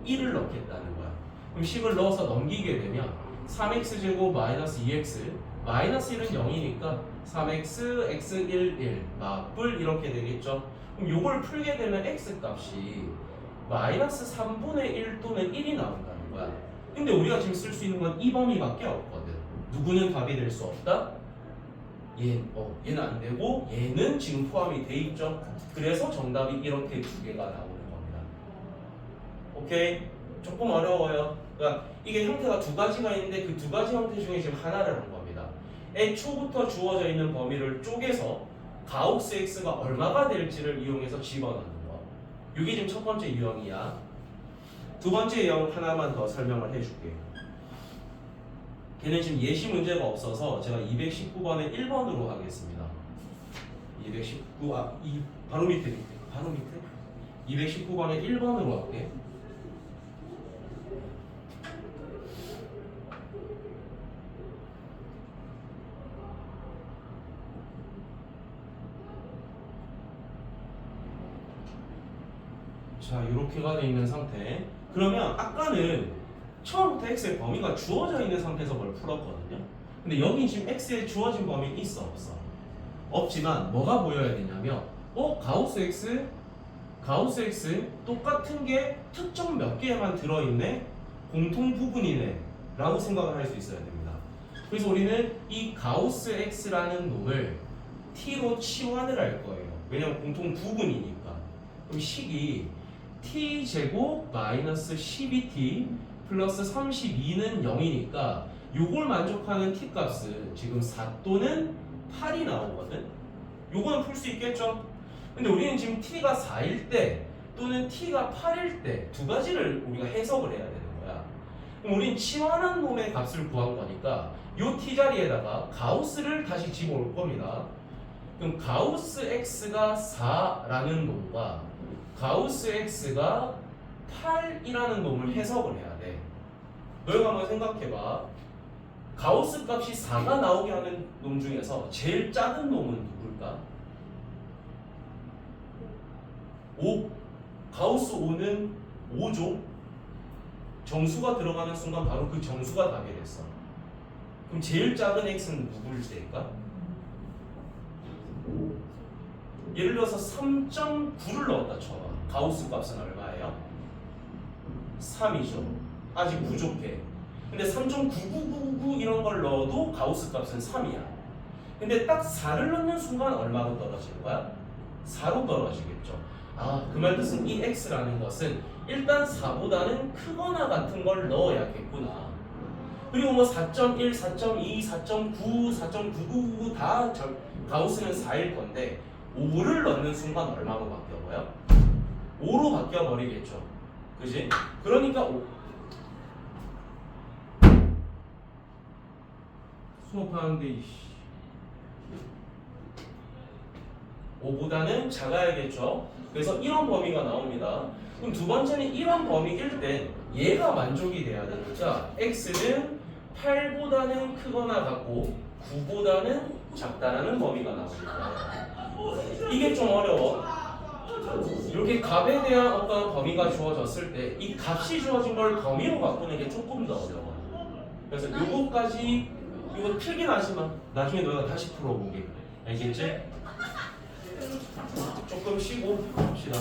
1을 넣겠다는 거야. 그럼 10을 넣어서 넘기게 되면 3x제곱 마이너스 2x 마이너스 1은 0이니까 3x x 1 1 맞불 이렇게 되겠죠. 그럼 요걸 풀게 되면 x 값이 마이너스 3분의 1 또는 1이 나온다는 거야. 근데 우리가 지금 쓸 수 있는 건 이 범위밖에 없거든. 누구는 답이 될 수 없다? 얘는 안 되고 얘는 지금 포함이 돼 있죠. 그래서 정답이 이렇게 두 개가 나오는 겁니다. 오케이? 조금 어려워요. 그러니까 이게 형태가 두 가지가 있는데 그 두 가지 형태 중에 지금 하나를 한 겁니다. 애초부터 주어져 있는 범위를 쪼개서 가우스 x가 얼마가 될지를 이용해서 집어넣는 거. 이게 지금 첫 번째 유형이야. 두 번째 유형 하나만 더 설명을 해줄게. 걔는 지금 예시 문제가 없어서 제가 219번에 1번으로 하겠습니다. 219, 바로 밑에. 219번에 1번으로 할게. 자, 이렇게가 돼 있는 상태. 그러면 아까는 처음부터 x의 범위가 주어져 있는 상태에서 뭘 풀었거든요. 근데 여긴 지금 x에 주어진 범위 있어 없어? 없지만 뭐가 보여야 되냐면 가우스 x 똑같은 게 특정 몇 개에만 들어있네? 공통 부분이네 라고 생각을 할 수 있어야 됩니다. 그래서 우리는 이 가우스 x라는 놈을 t로 치환을 할 거예요. 왜냐면 공통 부분이니까. 그럼 식이 t제곱 마이너스 12t 플러스 32는 0이니까 요걸 만족하는 t 값은 지금 4 또는 8이 나오거든. 요거는 풀 수 있겠죠? 근데 우리는 지금 t가 4일 때 또는 t가 8일 때 두 가지를 우리가 해석을 해야 되는 거야. 그럼 우린 치환한 놈의 값을 구한 거니까 요 t 자리에다가 가우스를 다시 집어올 겁니다. 그럼 가우스 x가 4라는 놈과 가우스 x가 8이라는 놈을 해석을 해야 돼. 너희가 한번 생각해봐. 가우스 값이 4가 나오게 하는 놈 중에서 제일 작은 놈은 누굴까? 5. 가우스 5는 5죠. 정수가 들어가는 순간 바로 그 정수가 답이 됐어. 그럼 제일 작은 x는 누구일 때일까? 예를 들어서 3.9를 넣었다 쳐봐. 가우스 값은 얼마예요? 3이죠. 아직 부족해. 근데 3.9999 이런 걸 넣어도 가우스 값은 3이야. 근데 딱 4를 넣는 순간 얼마로 떨어지는 거야? 4로 떨어지겠죠. 아, 그 말 뜻은 이 x라는 것은 일단 4보다는 크거나 같은 걸 넣어야겠구나. 그리고 뭐 4.1, 4.2, 4.9, 4.9999 다 가우스는 4일 건데 5를 넣는 순간 얼마로 바뀌어버려? 5로 바뀌어버리겠죠. 그지? 그러니까 수업하는데 5보다는 작아야겠죠. 그래서 이런 범위가 나옵니다. 그럼 두 번째는 이런 범위일 때 얘가 만족이 돼야 되니까 x는 8보다는 크거나 같고 9보다는 작다라는 범위가 나옵니다. 이게 좀 어려워. 이렇게 값에 대한 어떤 범위가 주어졌을 때 이 값이 주어진 걸 범위로 바꾸는 게 조금 더 어려워. 그래서 요거까지 이거 틀긴 하지만 나중에 너가 다시 풀어보게. 알겠지? 조금 쉬고 합시다.